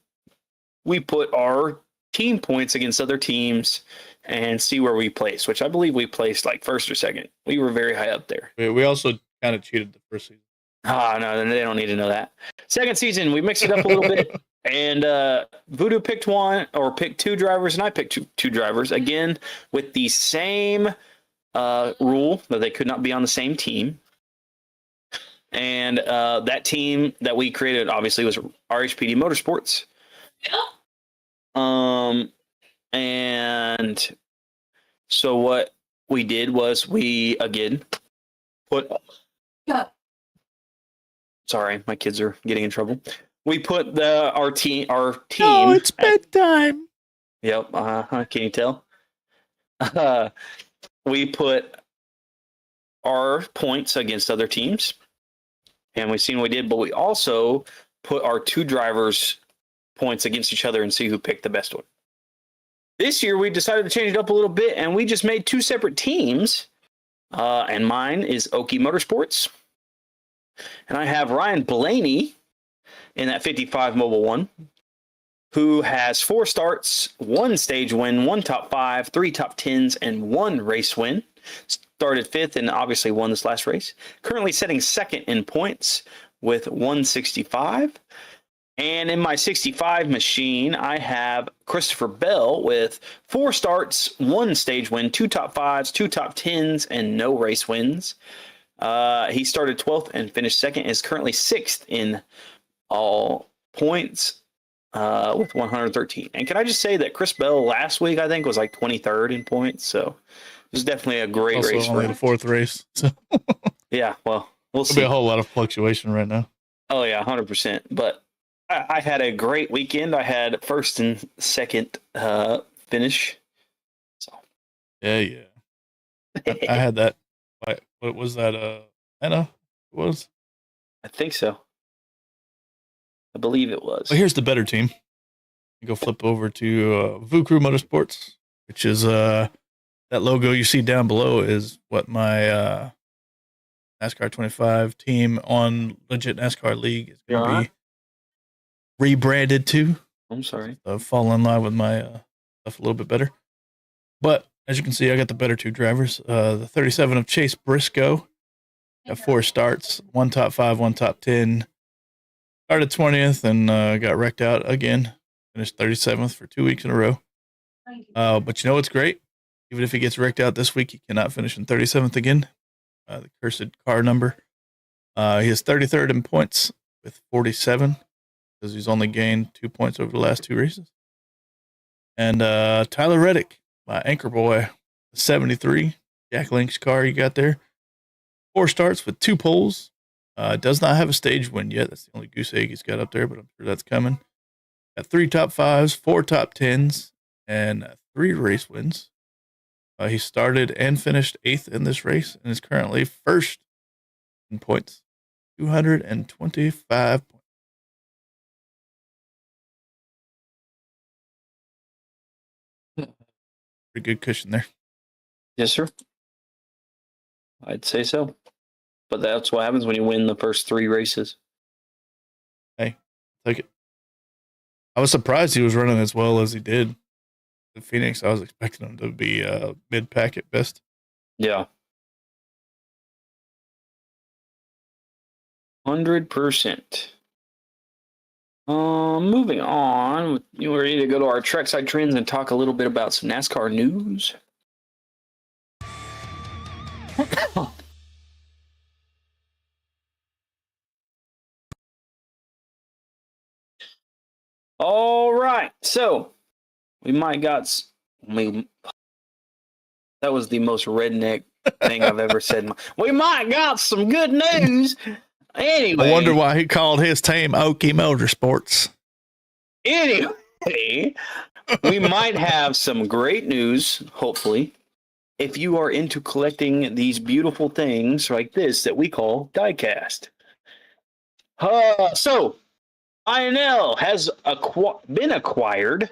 we put our team points against other teams and see where we place, which I believe we placed like first or second. We were very high up there. We also kind of cheated the first season. Oh, no, they don't need to know that. Second season, we mixed it up a little bit. And Voodoo picked 2 drivers, and I picked two drivers. Again, with the same rule that they could not be on the same team. And that team that we created, obviously, was RHPD Motorsports. And so what we did was we, again, put... Sorry, my kids are getting in trouble. We put our team. Oh, it's bedtime. Yep. Can you tell? We put our points against other teams, and we've seen what we did. But we also put our 2 drivers' points against each other and see who picked the best one. This year, we decided to change it up a little bit, and we just made 2 separate teams. And mine is Okie Motorsports. And I have Ryan Blaney in that 55 Mobile 1, who has 4 starts, 1 stage win, 1 top 5, 3 top 10s, and 1 race win. Started 5th and obviously won this last race. Currently sitting 2nd in points with 165. And in my 65 machine, I have Christopher Bell with 4 starts, 1 stage win, 2 top 5s, 2 top 10s, and no race wins. He started 12th and finished 2nd, is currently 6th in all points with 113. And can I just say that Chris Bell last week, I think, was like 23rd in points. So it was definitely a great also race. Only the 4th race. So. Yeah, well, we'll see. There'll be a whole lot of fluctuation right now. Oh, yeah, 100%. But I had a great weekend. I had 1st and 2nd finish. So Yeah. I had that. What was that? Anna was? I think so. I believe it was. Well, here's the better team. You go flip over to Vucru Motorsports, which is that logo you see down below is what my NASCAR 25 team on Legit NASCAR League is going to Yeah. be rebranded to. I'm sorry. Fall in line with my stuff a little bit better. But as you can see, I got the better two drivers. The 37 of Chase Briscoe got 4 starts, 1 top 5, 1 top 10. Started 20th and got wrecked out again. Finished 37th for 2 weeks in a row. But you know what's great? Even if he gets wrecked out this week, he cannot finish in 37th again. The cursed car number. He is 33rd in points with 47 because he's only gained 2 points over the last 2 races. And Tyler Reddick, my anchor boy, 73, Jack Link's car you got there. 4 starts with 2 poles. Does not have a stage win yet. That's the only goose egg he's got up there, but I'm sure that's coming. Got 3 top 5s, 4 top 10s, and 3 race wins. He started and finished 8th in this race and is currently first in points, 225 points. Pretty good cushion there. Yes, sir. I'd say so. But that's what happens when you win the first 3 races. Hey, take it. I was surprised he was running as well as he did. In Phoenix, I was expecting him to be mid-pack at best. Yeah. 100%. Moving on. You ready to go to our trackside trends and talk a little bit about some NASCAR news? All right. So we might got. That was the most redneck thing I've ever said. We might got some good news. Anyway, I wonder why he called his team Okie Motorsports. Anyway, we might have some great news, hopefully, if you are into collecting these beautiful things like this that we call diecast. So, INL has been acquired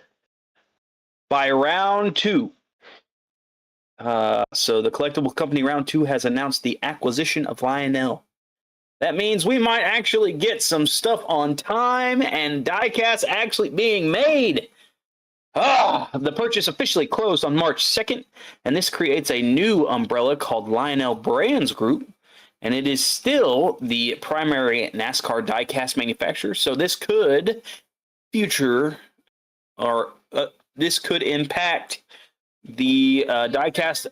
by Round 2. So the collectible company Round 2 has announced the acquisition of Lionel. That means we might actually get some stuff on time and diecast actually being made. The purchase officially closed on March 2nd, and this creates a new umbrella called Lionel Brands Group, and it is still the primary NASCAR diecast manufacturer. So this could this could impact the diecast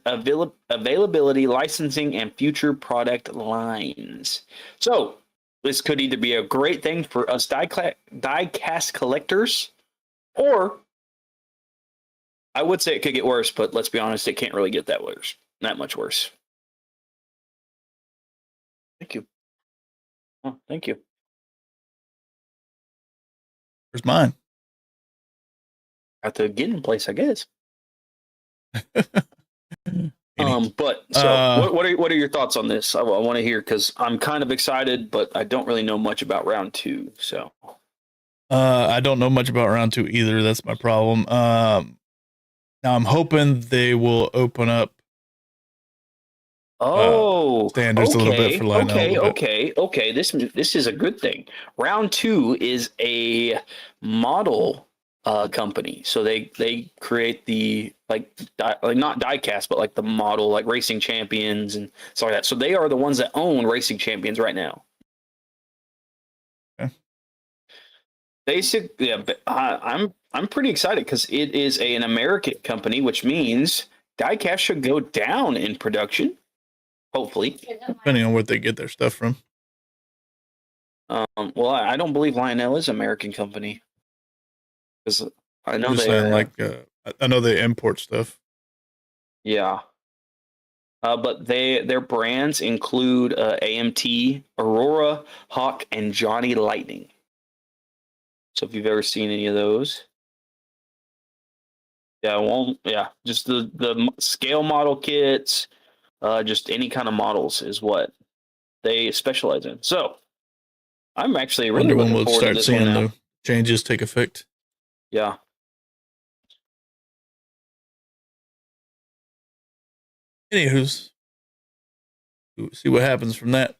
availability, licensing, and future product lines. So this could either be a great thing for us diecast collectors, or I would say it could get worse, but let's be honest, it can't really get that much worse. Thank you. Oh, thank you. Where's mine? At the getting place, I guess. But what are your thoughts on this? I want to hear, because I'm kind of excited, but I don't really know much about Round 2. So I don't know much about Round 2 either. That's my problem. Now I'm hoping they will open up standards a little bit for Lionel. Okay. This is a good thing. Round 2 is a model company, so they create the like not diecast, but like the model, like Racing Champions and stuff like that. So they are the ones that own Racing Champions right now. Okay. Basically, yeah, I'm pretty excited because it is an American company, which means diecast should go down in production. Hopefully, depending on where they get their stuff from. Well, I don't believe Lionel is an American company, because I know I know they import stuff. Yeah, but their brands include AMT, Aurora, Hawk, and Johnny Lightning. So if you've ever seen any of those, just the scale model kits. Just any kind of models is what they specialize in. So I'm actually really looking forward to this one now. The changes take effect. Yeah. Anywho's, See what happens from that.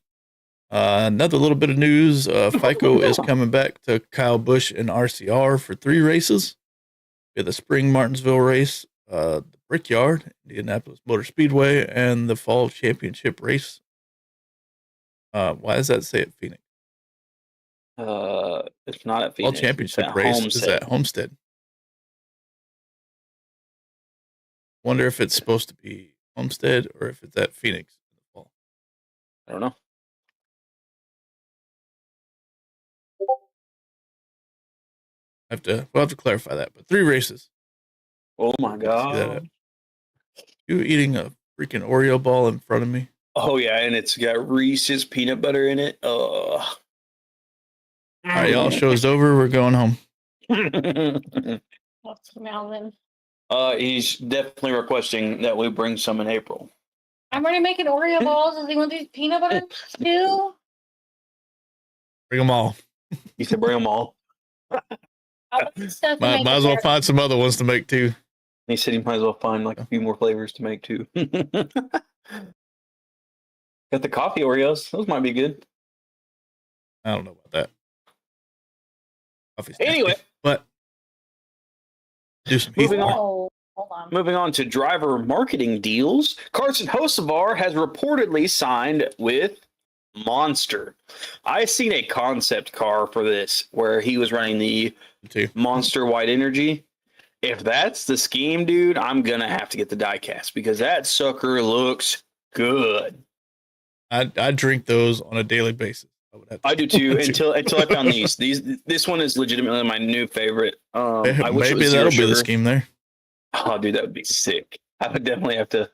Another little bit of news. FICO is coming back to Kyle Busch and RCR for 3 races. We have the spring Martinsville race, the Brickyard, Indianapolis Motor Speedway, and the fall championship race. Why does that say at Phoenix? It's not at Phoenix. Fall championship race is at Homestead. Wonder if it's supposed to be Homestead or if it's at Phoenix in the fall. I don't know. We'll have to clarify that. But 3 races. Oh my god! You eating a freaking Oreo ball in front of me? Oh yeah, and it's got Reese's peanut butter in it. All right, y'all. Show's over. We're going home. What's Melvin? He's definitely requesting that we bring some in April. I'm already making Oreo balls. Does he want these peanut butter too? Bring them all. You said bring them all. Might as well find some other ones to make too. He said he might as well find like a few more flavors to make too. Got the coffee Oreos. Those might be good. I don't know about that. Anyway, but do some moving on. Hold on. Moving on to driver marketing deals. Carson Hocevar has reportedly signed with Monster. I seen a concept car for this where he was running the Monster White Energy. If that's the scheme, dude, I'm gonna have to get the diecast because that sucker looks good. I drink those on a daily basis. I do too. until I found these. This one is legitimately my new favorite. I wish maybe that'll be the scheme there. Oh, dude, that would be sick. I would definitely have to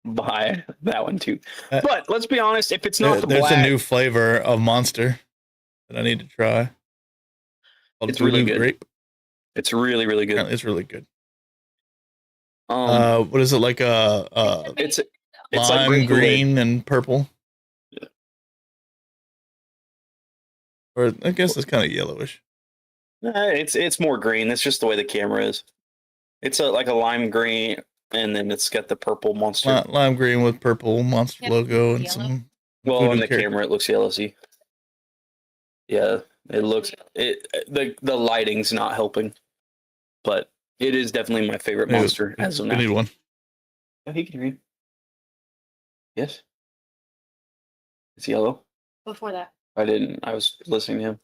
buy that one too. But let's be honest, if it's not there's black, a new flavor of Monster that I need to try. It's really good. Grape. It's really, really good. It's really good. What is it like? It's lime, like green, and purple. Yeah. Or I guess it's kind of yellowish. It's more green. That's just the way the camera is. It's like a lime green, and then it's got the purple Monster. Lime green with purple Monster logo and Yellow. some. Well, on the camera, it looks yellowy. Yeah, it looks the lighting's not helping, but it is definitely my favorite Monster as of now. We need one. Oh, he can read. Yes, it's yellow. Before that, I didn't. I was listening to him.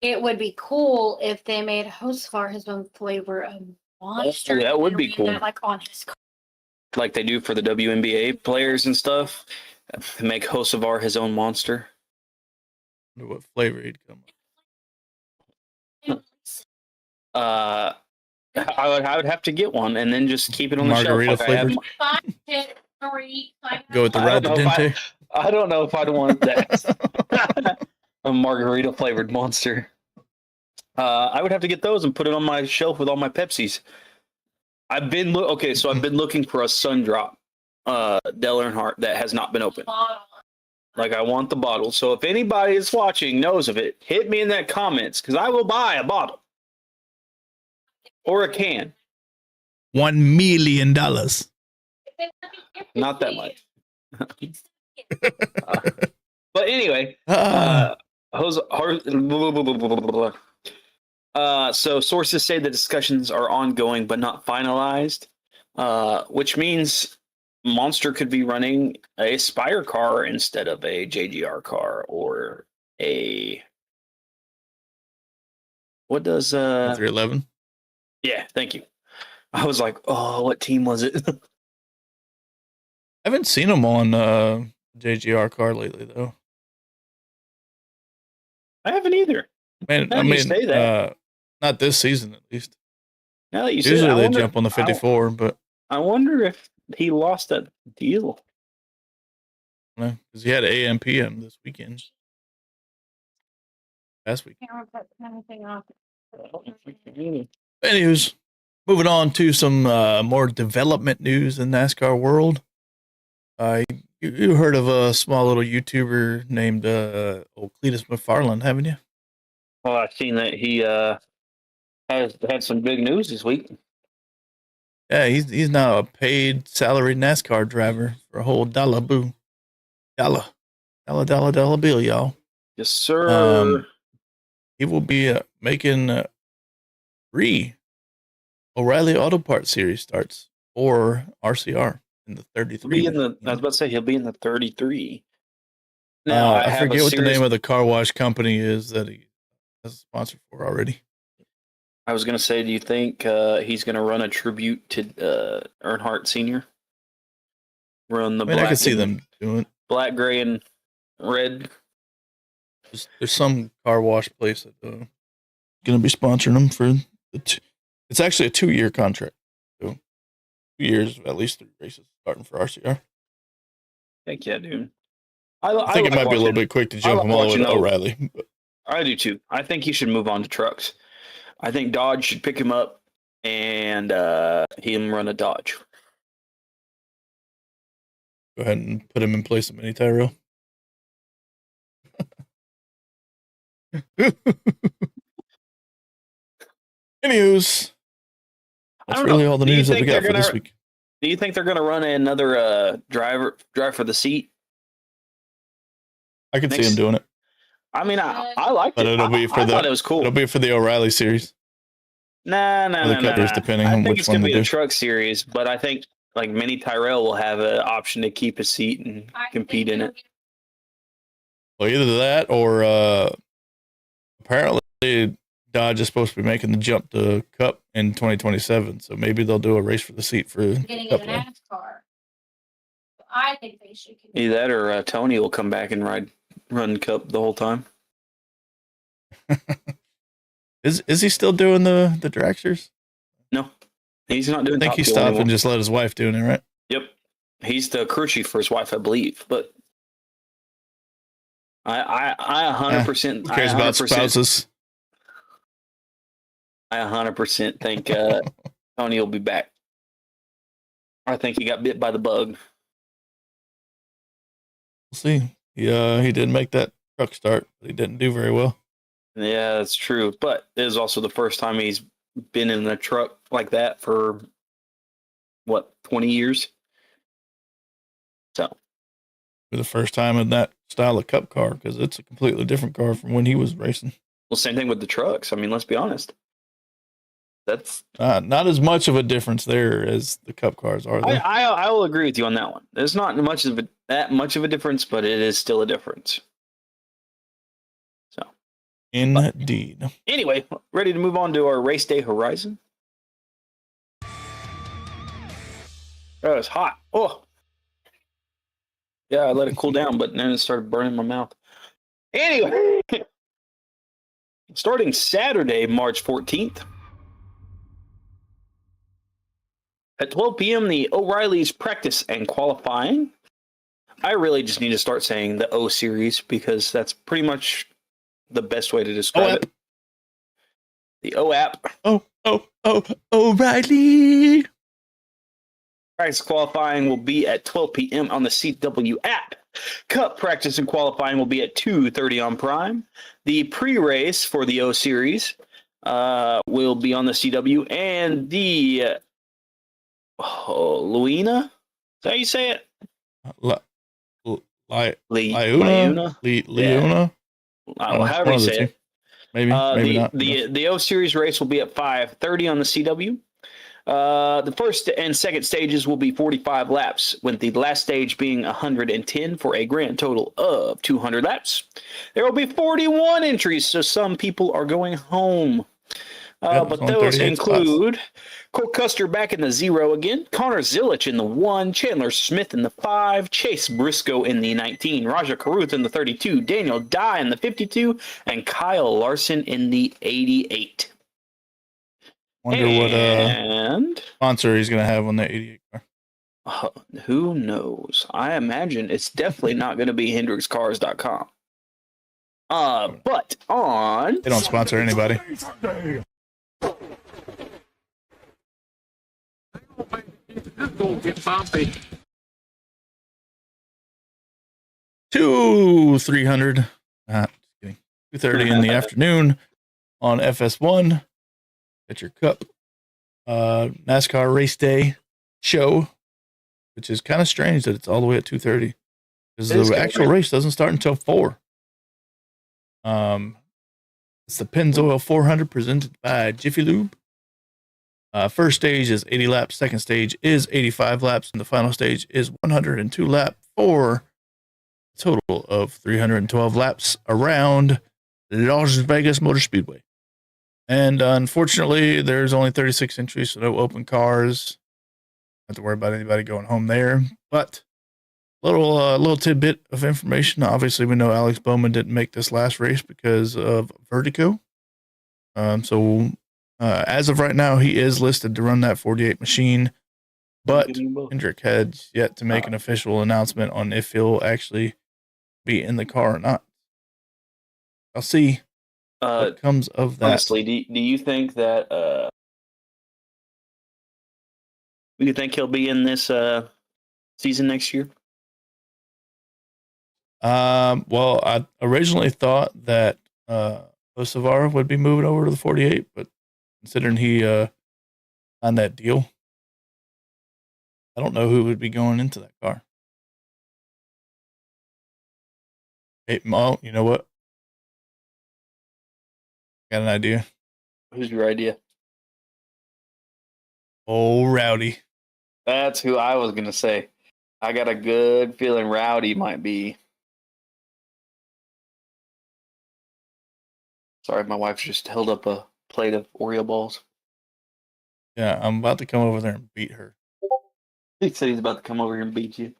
it would be cool if they made Hocevar his own flavor of Monster. That would be and cool. that, like on his car. Like they do for the WNBA players and stuff. Make Hocevar his own Monster. I wonder what flavor he'd come up. I would have to get one and then just keep it on the Margarita shelf. Like flavored. Go with the Rad Dente. I don't know if I'd want that. A margarita flavored Monster. I would have to get those and put it on my shelf with all my Pepsis. I've been looking for a Sun Drop, Dale Earnhardt that has not been opened. Like I want the bottle. So if anybody is watching knows of it, hit me in that comments because I will buy a bottle or a can. $1 million. Not that much. But anyway, so sources say the discussions are ongoing but not finalized, which means Monster could be running a Spire car instead of a JGR car or a what does 311? Yeah, thank you. I was like, oh, what team was it? I haven't seen him on JGR car lately though. I haven't either. Man, Now I you mean, say that. not this season at least. Now that you say Usually that, they jump on the 54, but I wonder if he lost that deal. because he had AM PM this weekend. Last week. Anyways, moving on to some more development news in NASCAR world. You heard of a small little YouTuber named Cletus McFarland, haven't you? Well, I've seen that he has had some big news this week. Yeah, he's now a paid salaried NASCAR driver for a whole dollar boo. dollar bill, y'all. Yes, sir. He will be making 3 O'Reilly Auto Parts Series starts or RCR in the 33. I was about to say he'll be in the 33. Now I forget what the name of the car wash company is that he has a sponsor for already. I was going to say, do you think he's going to run a tribute to Earnhardt Sr.? Run the black. I could see them doing it. Black, gray, and red. There's some car wash place that going to be sponsoring them for it's actually a 2-year contract. So 2 years, at least 3 races starting for RCR. Heck yeah, dude. I think it might be a little bit quick to jump them all over to O'Reilly. I do too. I think he should move on to trucks. I think Dodge should pick him up and him run a Dodge. Go ahead and put him in place of Mini Tyrell. Anywho's, that's really all the news that we got for this week. Do you think they're going to run another drive for the seat? I could see him doing it. I mean, I liked it. But it'll be for I thought it was cool. It'll be for the O'Reilly series. No. Depending on which it's one going to they be the do. truck series, but I think like Mini Tyrell will have an option to keep a seat and compete in it. Well, either that or apparently Dodge is supposed to be making the jump to Cup in 2027, so maybe they'll do a race for the seat for getting in NASCAR. I think they should. Either that or Tony will come back and run Cup the whole time. Is he still doing the dragsters? No, he's not doing. I think he stopped and just let his wife do it, right? Yep, he's the crew chief for his wife, I believe. But I 100%. Who cares about spouses? I 100% think Tony will be back. I think he got bit by the bug. We'll see. He did make that truck start, but he didn't do very well. Yeah, that's true. But it is also the first time he's been in a truck like that for 20 years. So, for the first time in that style of Cup car, because it's a completely different car from when he was racing. Well, same thing with the trucks. I mean, let's be honest. That's not as much of a difference there as the Cup cars are. I will agree with you on that one. There's not that much of a difference, but it is still a difference. So, indeed. But anyway, ready to move on to our race day horizon. Oh, it's hot. Oh, yeah. I let it cool down, but then it started burning my mouth. Anyway, starting Saturday, March 14th. At 12 p.m., the O'Reilly's practice and qualifying. I really just need to start saying the O series because that's pretty much the best way to describe it. The O app. O'Reilly. Practice qualifying will be at 12 p.m. on the CW app. Cup practice and qualifying will be at 2:30 on Prime. The pre-race for the O series will be on the CW, and the Luina? Is that how you say it? Leona? However you say it. Maybe not. The O Series race will be at 5:30 on the CW. The first and second stages will be 45 laps, with the last stage being 110 for a grand total of 200 laps. There will be 41 entries, so some people are going home. But those include Cole Custer back in the 0 again, Connor Zilich in the 1, Chandler Smith in the 5, Chase Briscoe in the 19, Raja Karuth in the 32, Daniel Dye in the 52, and Kyle Larson in the 88. Wonder what sponsor he's going to have on that 88 car. Who knows? I imagine it's definitely not going to be HendricksCars.com. But on... They don't sponsor anybody. 300. Just kidding. 2:30 in the afternoon on FS1. At your Cup NASCAR race day show, which is kind of strange that it's all the way at 2:30. because It is the kinda actual weird. race doesn't start until 4. It's the Pennzoil 400 presented by Jiffy Lube. First stage is 80 laps. Second stage is 85 laps. And the final stage is 102 laps for a total of 312 laps around Las Vegas Motor Speedway. And unfortunately, there's only 36 entries, so no open cars. Don't have to worry about anybody going home there. But little tidbit of information. Obviously, we know Alex Bowman didn't make this last race because of vertigo. So as of right now, he is listed to run that 48 machine, but Hendrick has yet to make an official announcement on if he'll actually be in the car or not. I'll see what comes of that. Honestly, do you think that do you think he'll be in this season next year? Well, I originally thought that Osavar would be moving over to the 48, but considering he on that deal, I don't know who would be going into that car. Hey, Mo, you know what? Got an idea. Who's your idea? Oh, Rowdy. That's who I was gonna say. I got a good feeling Rowdy might be. Sorry, my wife just held up a plate of Oreo balls. Yeah, I'm about to come over there and beat her. He said he's about to come over here and beat you.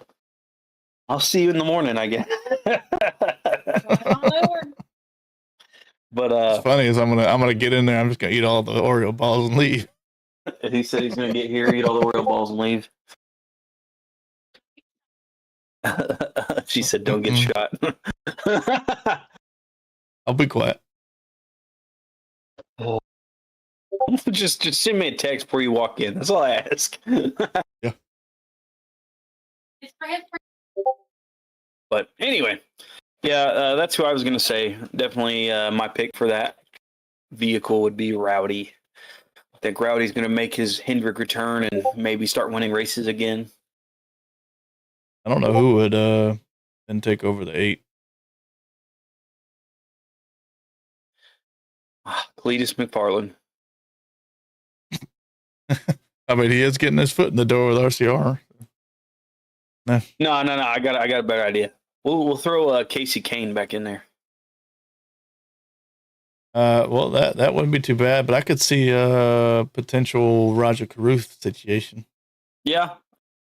I'll see you in the morning, I guess. But What's funny is I'm gonna get in there. I'm just gonna eat all the Oreo balls and leave. he said he's gonna get here, eat all the Oreo balls, and leave. She said, "Don't get shot." I'll be quiet. just send me a text before you walk in. That's all I ask. Yeah. But anyway, yeah, that's who I was gonna say. Definitely, my pick for that vehicle would be Rowdy. I think Rowdy's gonna make his Hendrick return and maybe start winning races again. I don't know who would then take over the 8. Cletus McFarland. I mean, he is getting his foot in the door with RCR. No. I got a better idea. We'll throw Casey Kane back in there. Well, that wouldn't be too bad, but I could see a potential Roger Carruth situation. Yeah,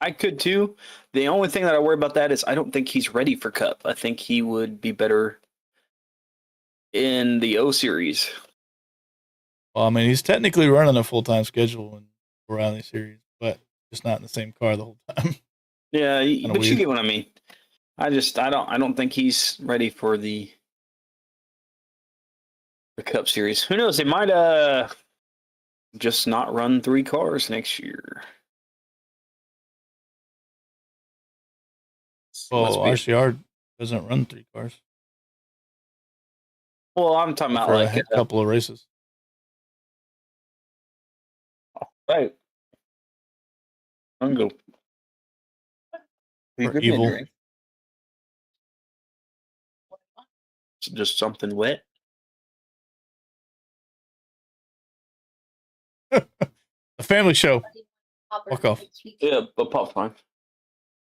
I could too. The only thing that I worry about that is I don't think he's ready for Cup. I think he would be better in the O Series. Well, I mean, he's technically running a full-time schedule in around the series, but just not in the same car the whole time. Yeah, but weird. you get what I mean. I don't think he's ready for the Cup Series. Who knows? They might just not run 3 cars next year. Well, RCR doesn't run 3 cars. Well, I'm talking about for like a couple of races. Right. I'm go. Or evil. Just something wet. A family show. Fuck off. Yeah, but pop's fine. Of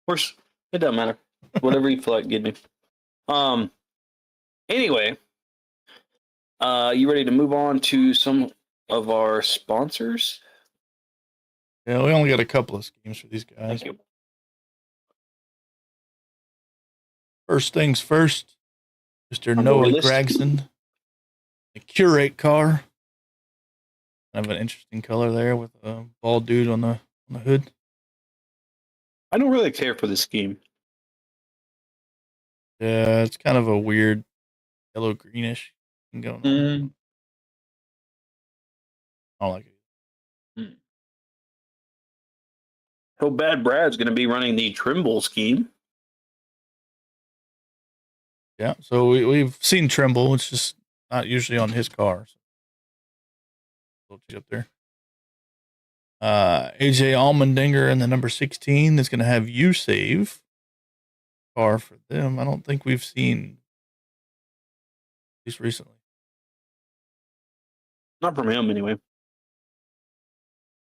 course, it doesn't matter. Whatever you feel like getting me. Anyway, you ready to move on to some of our sponsors? Yeah, we only got a couple of schemes for these guys. Thank you. First things first, Mr. Noah Gregson, a Curate car. Kind of an interesting color there with a bald dude on the hood. I don't really care for the scheme. Yeah, it's kind of a weird yellow greenish thing going on. I don't like it. So Bad Brad's going to be running the Trimble scheme. Yeah, so we've seen Trimble. It's just not usually on his car. So up there. AJ Allmendinger in the number 16 is going to have you save. car for them. I don't think we've seen, at least recently. Not from him, anyway.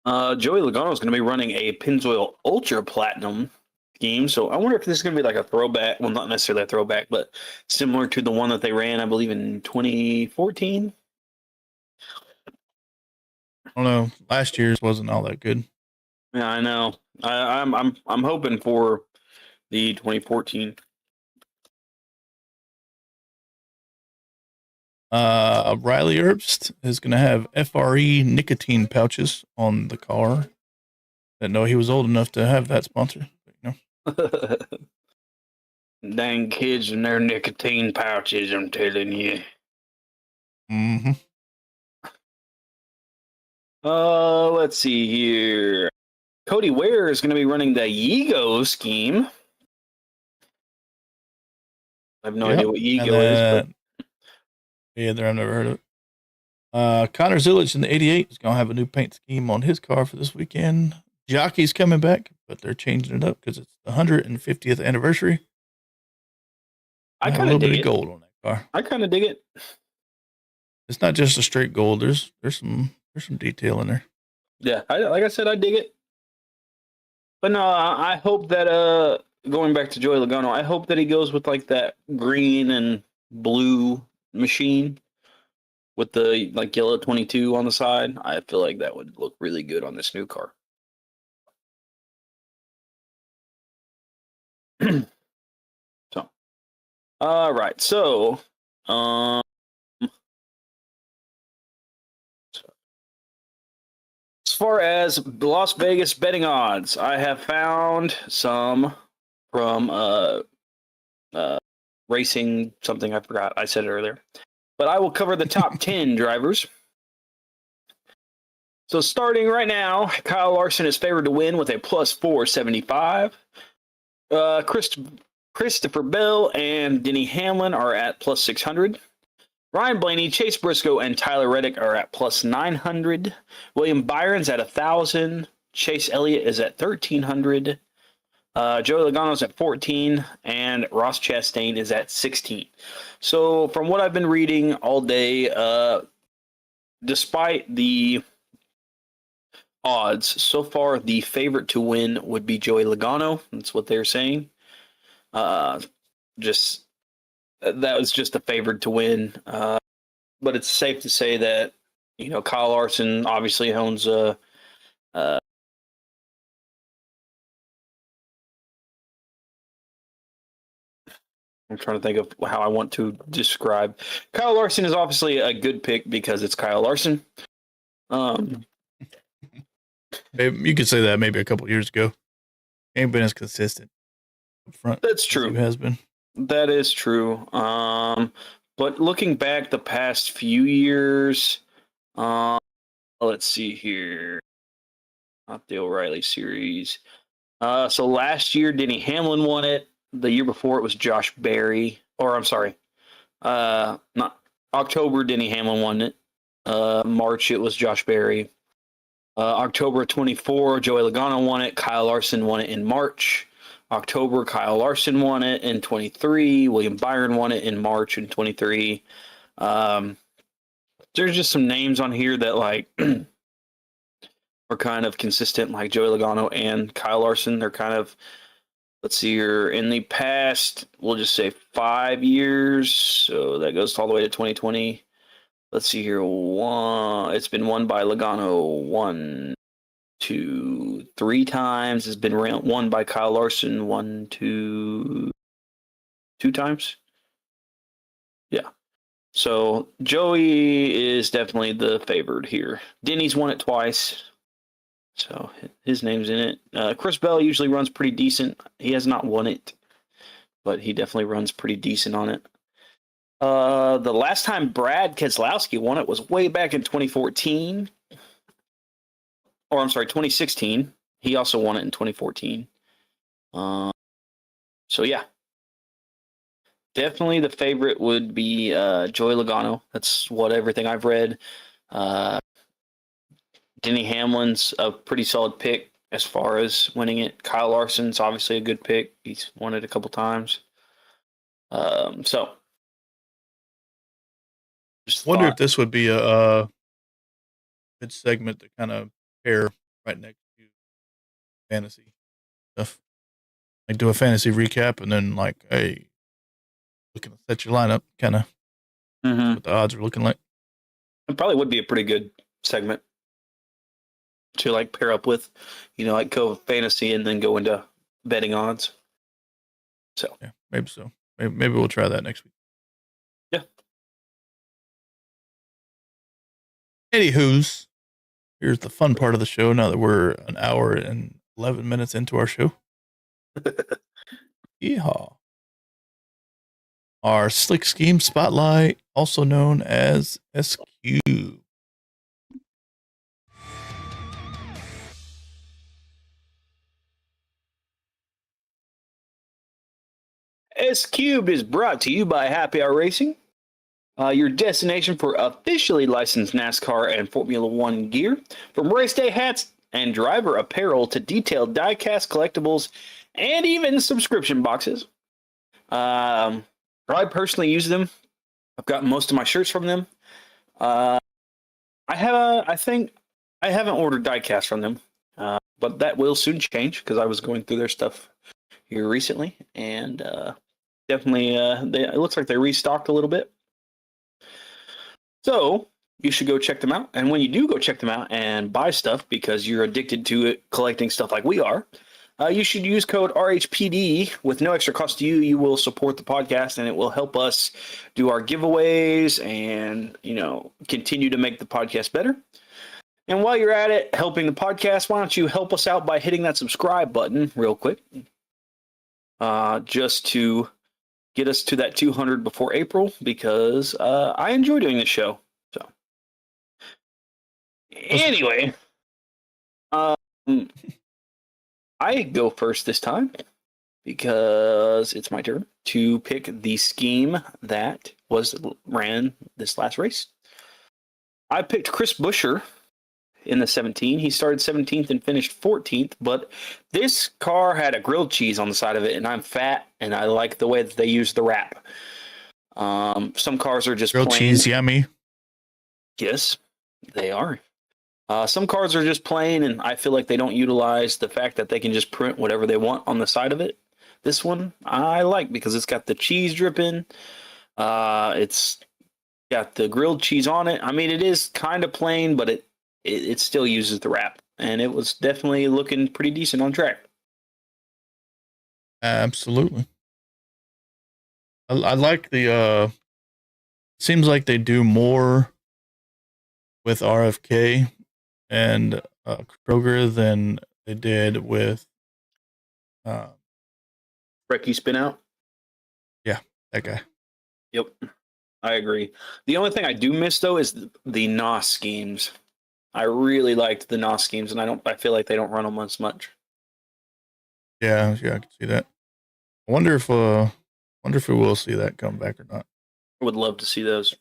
Joey Logano is going to be running a Pennzoil Ultra Platinum scheme. So I wonder if this is going to be like a throwback. Well, not necessarily a throwback, but similar to the one that they ran, I believe, in 2014. I don't know. Last year's wasn't all that good. Yeah, I know. I'm hoping for the 2014. Riley Herbst is going to have FRE nicotine pouches on the car. Didn't know he was old enough to have that sponsor. But, Dang kids and their nicotine pouches, I'm telling you. Mm-hmm. Let's see here. Cody Ware is going to be running the Yigo scheme. I have no idea what Yigo is, but either I've never heard of it. Connor Zillage in the 88 is going to have a new paint scheme on his car for this weekend. Jockey's coming back, but they're changing it up because it's the 150th anniversary. I kind of dig a little bit of gold on that car. I kind of dig it. It's not just a straight gold. There's some detail in there. Yeah, like I said, I dig it. But no, I hope that going back to Joey Logano, I hope that he goes with like that green and blue machine with the like yellow 22 on the side. I feel like that would look really good on this new car. So, all right. So, as far as Las Vegas betting odds, I have found some from racing something. I forgot. I said it earlier. But I will cover the top 10 drivers. So starting right now, Kyle Larson is favored to win with a plus 475. Christopher Bell and Denny Hamlin are at plus 600. Ryan Blaney, Chase Briscoe, and Tyler Reddick are at plus 900. William Byron's at 1,000. Chase Elliott is at 1,300. Joey Logano's at 14, and Ross Chastain is at 16. So from what I've been reading all day, despite the odds, so far the favorite to win would be Joey Logano. That's what they're saying. Just that was just the favored to win. But it's safe to say that, you know, Kyle Larson obviously owns I'm trying to think of how I want to describe. Kyle Larson is obviously a good pick because it's Kyle Larson. You could say that maybe a couple years ago. Ain't been as consistent up front. That's true. He has been. That is true. But looking back the past few years, let's see here. Not the O'Reilly Series. So last year, Denny Hamlin won it. The year before, it was Josh Berry. Or I'm sorry, not October. Denny Hamlin won it. March, it was Josh Berry. October 24, Joey Logano won it. Kyle Larson won it in March. October, Kyle Larson won it in 23. William Byron won it in March in 23. There's just some names on here that like are kind of consistent, like Joey Logano and Kyle Larson. They're kind of, let's see here, in the past, we'll just say 5 years. So that goes all the way to 2020. Let's see here. It's been won by Logano 1, 2, 3 times. It's been won by Kyle Larson 1, 2 times. Yeah. So Joey is definitely the favored here. Denny's won it twice, so his name's in it. Chris Bell usually runs pretty decent. He has not won it, but he definitely runs pretty decent on it. The last time Brad Keselowski won it was way back in 2014. Or I'm sorry, 2016. He also won it in 2014. So yeah. Definitely the favorite would be Joey Logano. That's what everything I've read. Denny Hamlin's a pretty solid pick as far as winning it. Kyle Larson's obviously a good pick. He's won it a couple times. So, just Wonder thought, if this would be a good segment to kind of pair right next to fantasy stuff. Like do a fantasy recap and then like a looking to set your lineup, kind of what the odds are looking like. it probably would be a pretty good segment to like pair up with, like go fantasy and then go into betting odds. So Yeah, maybe so. Maybe we'll try that next week. Yeah. Anywho's, here's the fun part of the show. Now that we're an hour and 11 minutes into our show, yeehaw! Our slick scheme spotlight, also known as SQ. S Cubed is brought to you by Happy Hour Racing, your destination for officially licensed NASCAR and Formula One gear, from race day hats and driver apparel to detailed diecast collectibles and even subscription boxes. I personally use them. I've gotten most of my shirts from them. I think I haven't ordered diecast from them, but that will soon change because I was going through their stuff here recently, and definitely it looks like they restocked a little bit. So you should go check them out. And when you do go check them out and buy stuff because you're addicted to it, collecting stuff like we are, you should use code RHPD with no extra cost to you. You will support the podcast and it will help us do our giveaways and, continue to make the podcast better. And while you're at it, helping the podcast, why don't you help us out by hitting that subscribe button real quick, just to get us to that 200 before April, because I enjoy doing this show. So anyway, I go first this time because it's my turn to pick the scheme that ran this last race. I picked Chris Buescher in the 17. He started 17th and finished 14th, but this car had a grilled cheese on the side of it, and I'm fat, and I like the way that they use the wrap. Some cars are just grilled plain. Cheese, yummy. Yes, they are. Some cars are just plain, and I feel like they don't utilize the fact that they can just print whatever they want on the side of it. This one I like because it's got the cheese dripping. It's got the grilled cheese on it. I mean, it is kind of plain, but it still uses the wrap, and it was definitely looking pretty decent on track. Absolutely. I like the seems like they do more with RFK and Kroger than they did with Brecky Spinout. Yeah, that guy. Yep, I agree. The only thing I do miss though is the NOS schemes. I really liked the NOS schemes, and I feel like they don't run them as much. Yeah, I can see that. I wonder if we will see that come back or not. I would love to see those.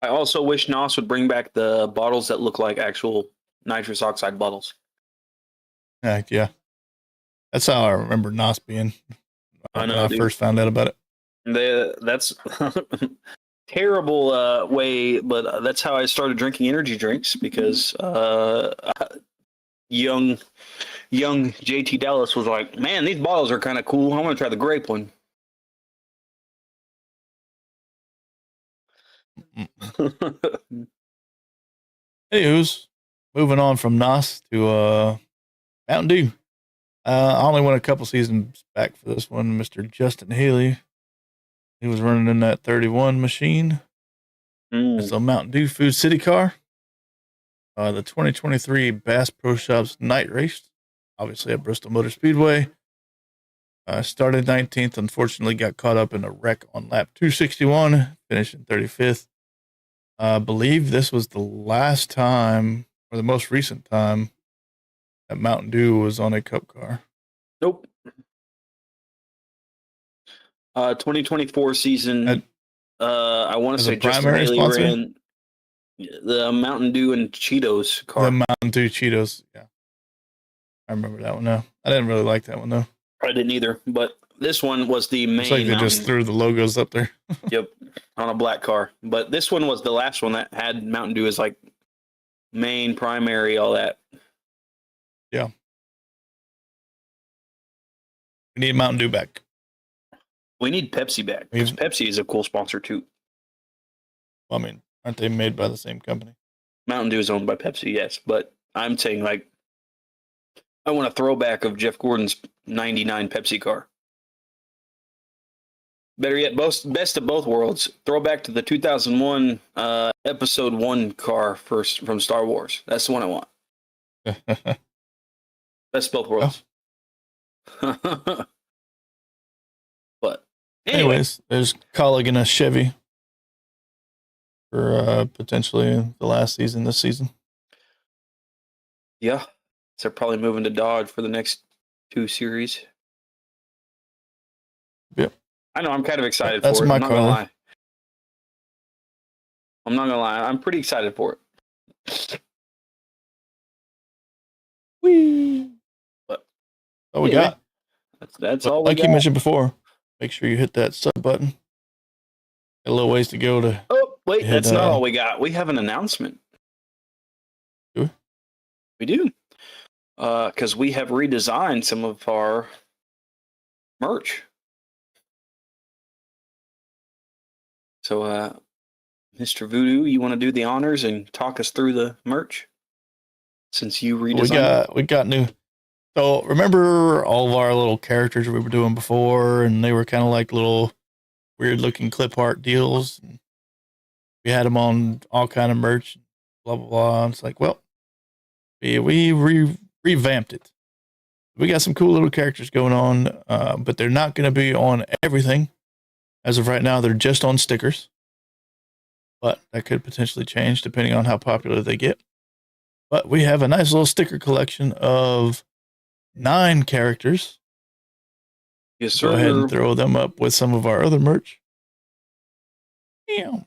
I also wish NOS would bring back the bottles that look like actual nitrous oxide bottles. Yeah. That's how I remember NOS being. I know, when I dude. first found out about it. That's terrible way, but that's how I started drinking energy drinks because young JT Dallas was like, "Man, these bottles are kind of cool. I want to try the grape one." Anywho's, moving on from NOS to Mountain Dew. I only went a couple seasons back for this one. Mr. Justin Haley, he was running in that 31 machine. It's a Mountain Dew Food City car. The 2023 Bass Pro Shops night race, obviously at Bristol Motor Speedway. Started 19th, unfortunately got caught up in a wreck on lap 261, finishing 35th. I believe this was the last time, or the most recent time, that Mountain Dew was on a Cup car. Nope. 2024 season. I want to say Justin Haley ran the Mountain Dew and Cheetos car. The Mountain Dew Cheetos. Yeah. I remember that one now. I didn't really like that one though. I didn't either, but this one was the main. It's like they just threw the logos up there. Yep, on a black car. But this one was the last one that had Mountain Dew as like main, primary, all that. Yeah. We need Mountain Dew back. We need Pepsi back, because Pepsi is a cool sponsor too. I mean, aren't they made by the same company? Mountain Dew is owned by Pepsi, yes. But I'm saying, like, I want a throwback of Jeff Gordon's 99 Pepsi car. Better yet, best of both worlds. Throwback to the 2001 Episode 1 car first from Star Wars. That's the one I want. Best of both worlds. Oh. But anyways, there's Colleague in a Chevy for potentially the last season this season. Yeah. So they're probably moving to Dodge for the next 2 series. Yep. I know, I'm kind of excited That's for it. my I'm not gonna car. lie. I'm not gonna lie. I'm pretty excited for it. Whee! But Oh, we yeah, got. That's But all. like we you got. mentioned before, make sure you hit that sub button. Got a little ways to go to. Oh wait, hit, that's not all we got. We have an announcement. Do we? We do. Because we have redesigned some of our merch. So, Mr. Voodoo, you want to do the honors and talk us through the merch? Since you redesigned We got new. So remember all of our little characters we were doing before, and they were kind of like little weird looking clip art deals. And we had them on all kind of merch, blah blah blah. And it's like, well, we revamped it. We got some cool little characters going on, but they're not going to be on everything. As of right now, they're just on stickers. But that could potentially change depending on how popular they get. But we have a nice little sticker collection of 9 characters. Yes, sir. Go ahead and throw them up with some of our other merch. Yeah.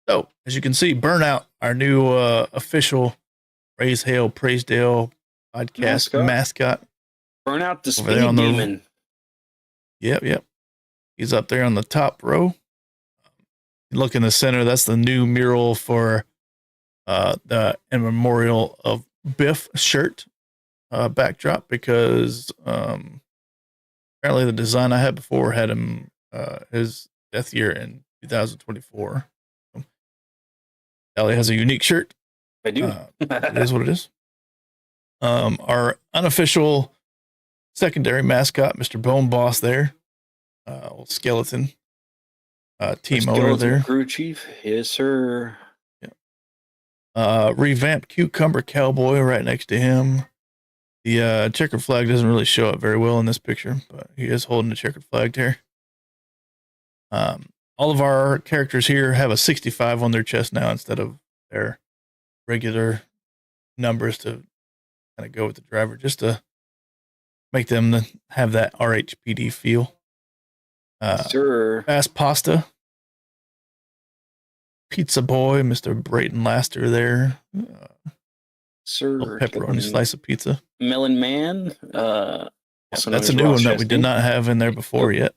So, as you can see, Burnout, our new official Hale Praise Dale podcast mascot. Burnout the Speedy Demon. Yep. He's up there on the top row. Look in the center. That's the new mural for the In Memorial of Biff shirt backdrop, because apparently the design I had before had him his death year in 2024. Ellie has a unique shirt. I do. It is what it is. Our unofficial secondary mascot, Mr. Bone Boss there. Old skeleton. Team owner there. Crew chief. Yes, sir. Yeah. Revamped Cucumber Cowboy right next to him. The checkered flag doesn't really show up very well in this picture, but he is holding the checkered flag there. All of our characters here have a 65 on their chest now instead of their regular numbers to kind of go with the driver, just to make them have that RHPD feel. Sure. Fast Pasta. Pizza Boy, Mr. Brayton Laster there. Sir. Pepperoni slice of pizza. Melon Man. That's a new one that we did not have in there before yet.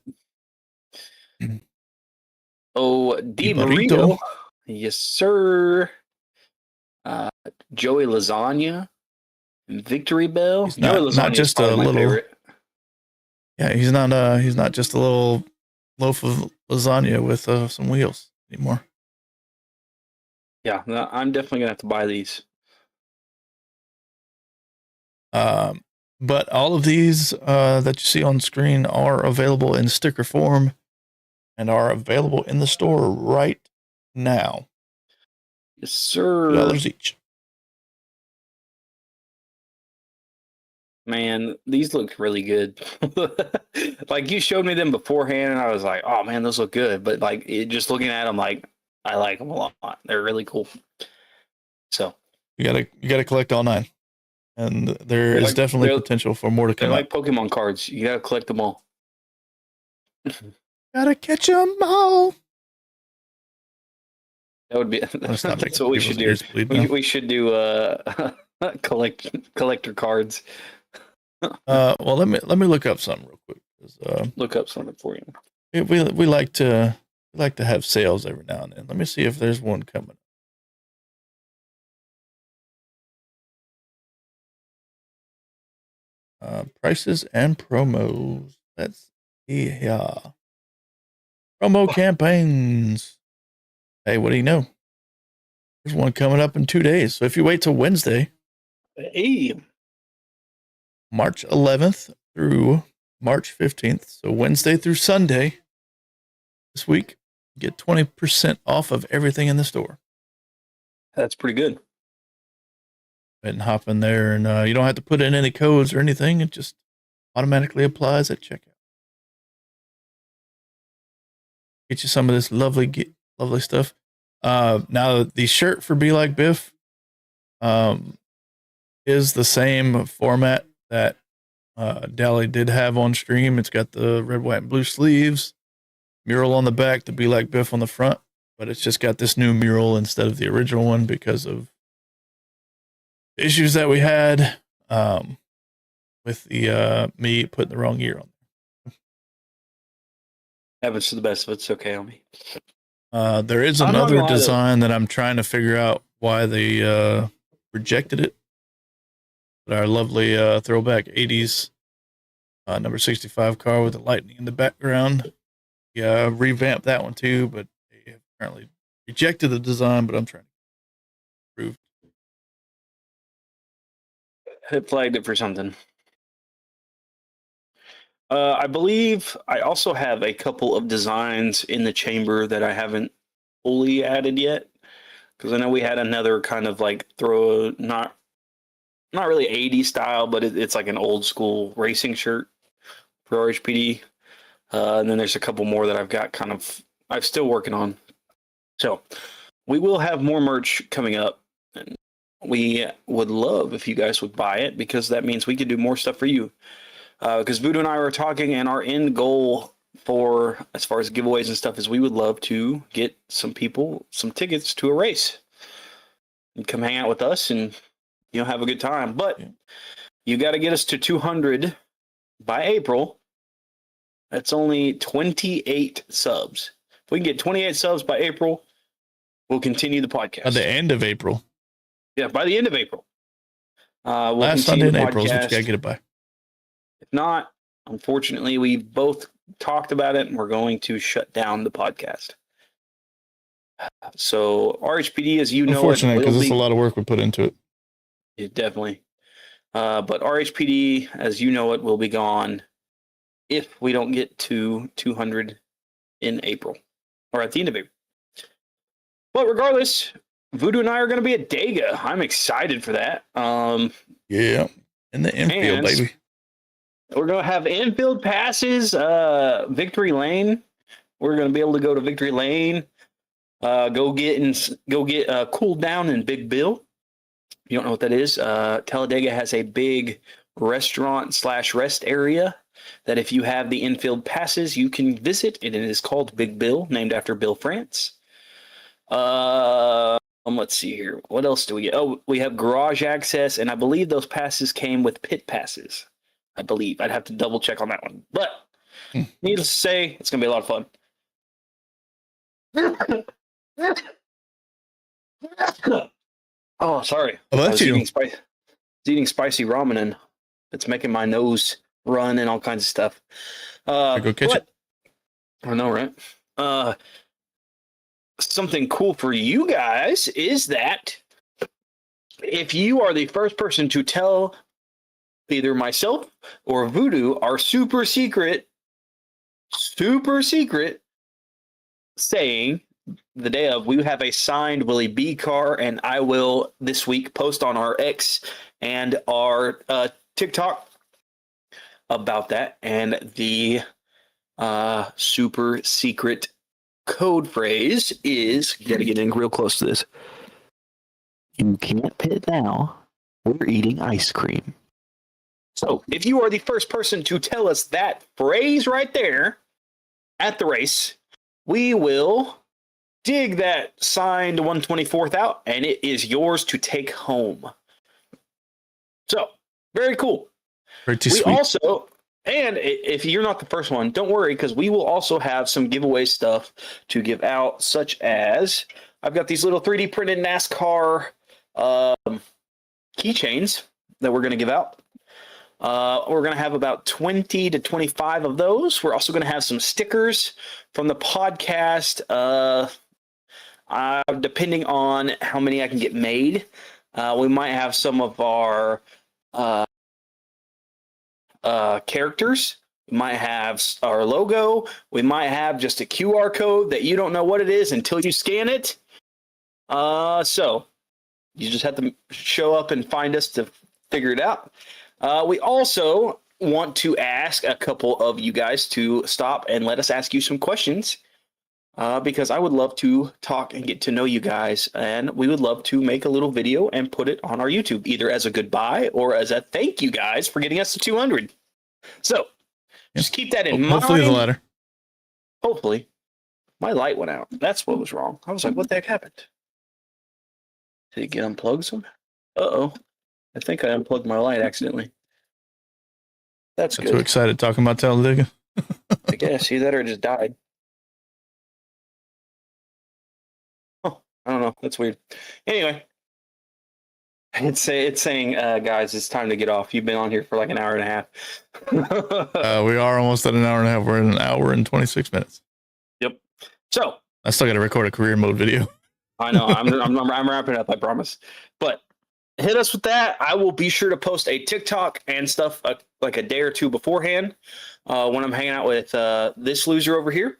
Oh, Di Burrito. Yes, sir. Joey Lasagna. Victory Bell. He's not just a little. Favorite. Yeah, he's not just a little loaf of lasagna with some wheels anymore. Yeah, no, I'm definitely gonna have to buy these. But all of these that you see on screen are available in sticker form and are available in the store right now. Yes, sir. $2 each. Man, these look really good. Like, you showed me them beforehand, and I was like, "Oh man, those look good." But like, just looking at them, like, I like them a lot. They're really cool. So you gotta collect all 9, and there is definitely potential for more to come. They're like Pokemon cards. You gotta collect them all. Gotta catch them all. That would be. That's what we should do. We should do collector cards. Well, let me look up something real quick. 'Cause, Look up something for you. we like to have sales every now and then. Let me see if there's one coming. Prices and promos. Let's see here. Promo campaigns. Hey, what do you know? There's one coming up in 2 days. So if you wait till Wednesday, Hey, March 11th through March 15th, so Wednesday through Sunday this week, get 20% off of everything in the store. that's pretty good. And hop in there, and you don't have to put in any codes or anything. It just automatically applies at checkout. Get you some of this lovely stuff. Now the shirt for Be Like Biff is the same format that Dally did have on stream. It's got the red, white, and blue sleeves, mural on the back, the Be Like Biff on the front, but it's just got this new mural instead of the original one because of issues that we had with the me putting the wrong year on. Happens to the best of us. It's okay, homie. There is I'm not another gonna lie, though. design that I'm trying to figure out why they rejected it. But our lovely throwback 80s number 65 car with the lightning in the background. Yeah, revamped that one too, but they have apparently rejected the design, but I'm trying to improve. It flagged it for something. I believe I also have a couple of designs in the chamber that I haven't fully added yet, because I know we had another kind of like not really 80s style, but it's like an old school racing shirt for RHPD. And then there's a couple more that I'm still working on. So we will have more merch coming up. And we would love if you guys would buy it, because that means we could do more stuff for you. Because Voodoo and I were talking, and our end goal for as far as giveaways and stuff is we would love to get some people some tickets to a race and come hang out with us and have a good time. But you got to get us to 200 by April. That's only 28 subs. If we can get 28 subs by April, we'll continue the podcast. At the end of April. Yeah, by the end of April. We'll Last Sunday in April is what you got to get it by. If not, unfortunately, we both talked about it, and we're going to shut down the podcast. So RHPD, as you know, unfortunately, because it's a lot of work we put into it. Yeah, definitely. But RHPD, as you know it, will be gone if we don't get to 200 in April, or at the end of April. But regardless, Voodoo and I are going to be at Dega. I'm excited for that. Yeah, in the infield, baby. We're going to have infield passes, Victory Lane. We're going to be able to go to Victory Lane, go get Cool Down in Big Bill. If you don't know what that is, Talladega has a big restaurant/rest area that if you have the infield passes, you can visit. And it is called Big Bill, named after Bill France. Let's see here. What else do we get? Oh, we have garage access, and I believe those passes came with pit passes. I believe. I'd have to double check on that one. But needless to say, it's going to be a lot of fun. Oh, sorry. Oh, that's you. Eating spicy ramen, and it's making my nose run and all kinds of stuff. Go catch it. I know, right? Something cool for you guys is that if you are the first person to tell either myself or Voodoo our super secret saying the day of, we have a signed Willie B car, and I will this week post on our X and our TikTok about that. And the super secret code phrase is, gotta get in real close to this. You can't pit now. We're eating ice cream. So if you are the first person to tell us that phrase right there at the race, we will dig that signed 124th out, and it is yours to take home. So, very cool. Pretty We sweet. also, and if you're not the first one, don't worry, because we will also have some giveaway stuff to give out, such as I've got these little 3D printed NASCAR keychains that we're going to give out. We're going to have about 20 to 25 of those. We're also going to have some stickers from the podcast, depending on how many I can get made. We might have some of our characters. We might have our logo. We might have just a QR code that you don't know what it is until you scan it. So you just have to show up and find us to figure it out. We also want to ask a couple of you guys to stop and let us ask you some questions, because I would love to talk and get to know you guys, and we would love to make a little video and put it on our YouTube, either as a goodbye or as a thank you guys for getting us to 200. So just keep that in mind. Hopefully the latter. Hopefully. My light went out. That's what was wrong. I was like, what the heck happened? Did it get unplugged somehow? Uh-oh. I think I unplugged my light accidentally. That's good. Too excited talking about Talladega. I guess either it just died. Oh, I don't know. That's weird. Anyway, it's saying, guys, it's time to get off. You've been on here for like an hour and a half. We are almost at an hour and a half. We're at an hour and 26 minutes. Yep. So I still got to record a career mode video. I know. I'm wrapping up. I promise. But hit us with that. I will be sure to post a TikTok and stuff like a day or two beforehand when I'm hanging out with this loser over here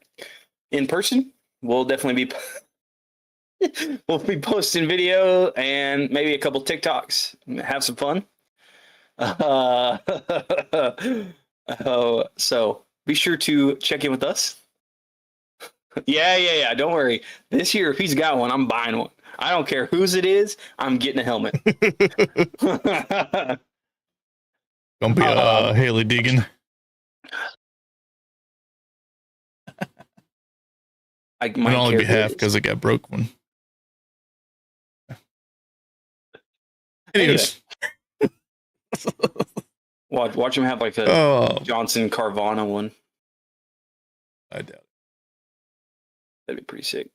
in person. We'll definitely be posting video and maybe a couple TikToks. Have some fun. So be sure to check in with us. Yeah. Don't worry. This year, if he's got one, I'm buying one. I don't care whose it is. I'm getting a helmet. Gonna be Haley Deegan. I It'll only be half because it got broke one. Anyways. Watch him have like a Johnson Carvana one. I doubt it. That'd be pretty sick.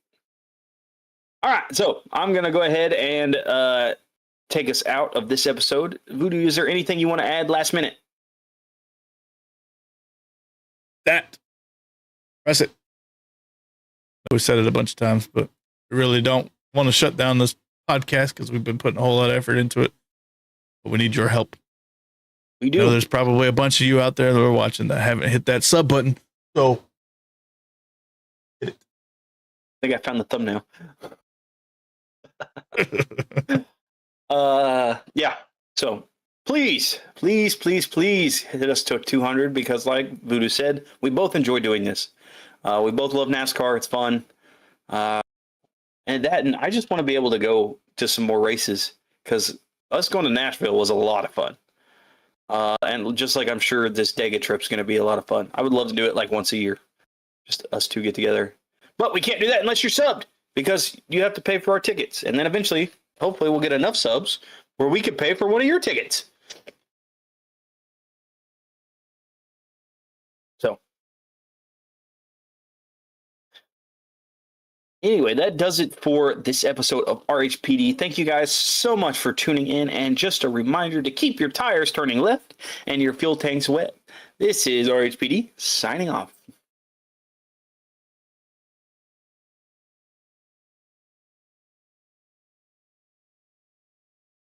All right, so I'm going to go ahead and take us out of this episode. Voodoo, is there anything you want to add last minute? Press it. We said it a bunch of times, but we really don't want to shut down this podcast because we've been putting a whole lot of effort into it. But we need your help. We do. You know, there's probably a bunch of you out there that are watching that haven't hit that sub button. So hit it. I think I found the thumbnail. Yeah. So please hit us to 200 because, like Voodoo said, we both enjoy doing this. We both love NASCAR. It's fun. And I just want to be able to go to some more races because us going to Nashville was a lot of fun. And just like I'm sure this Dega trip's going to be a lot of fun. I would love to do it like once a year. Just us two get together. But we can't do that unless you're subbed because you have to pay for our tickets. And then eventually, hopefully we'll get enough subs where we can pay for one of your tickets. So anyway, that does it for this episode of RHPD. Thank you guys so much for tuning in. And just a reminder to keep your tires turning left and your fuel tanks wet. This is RHPD signing off.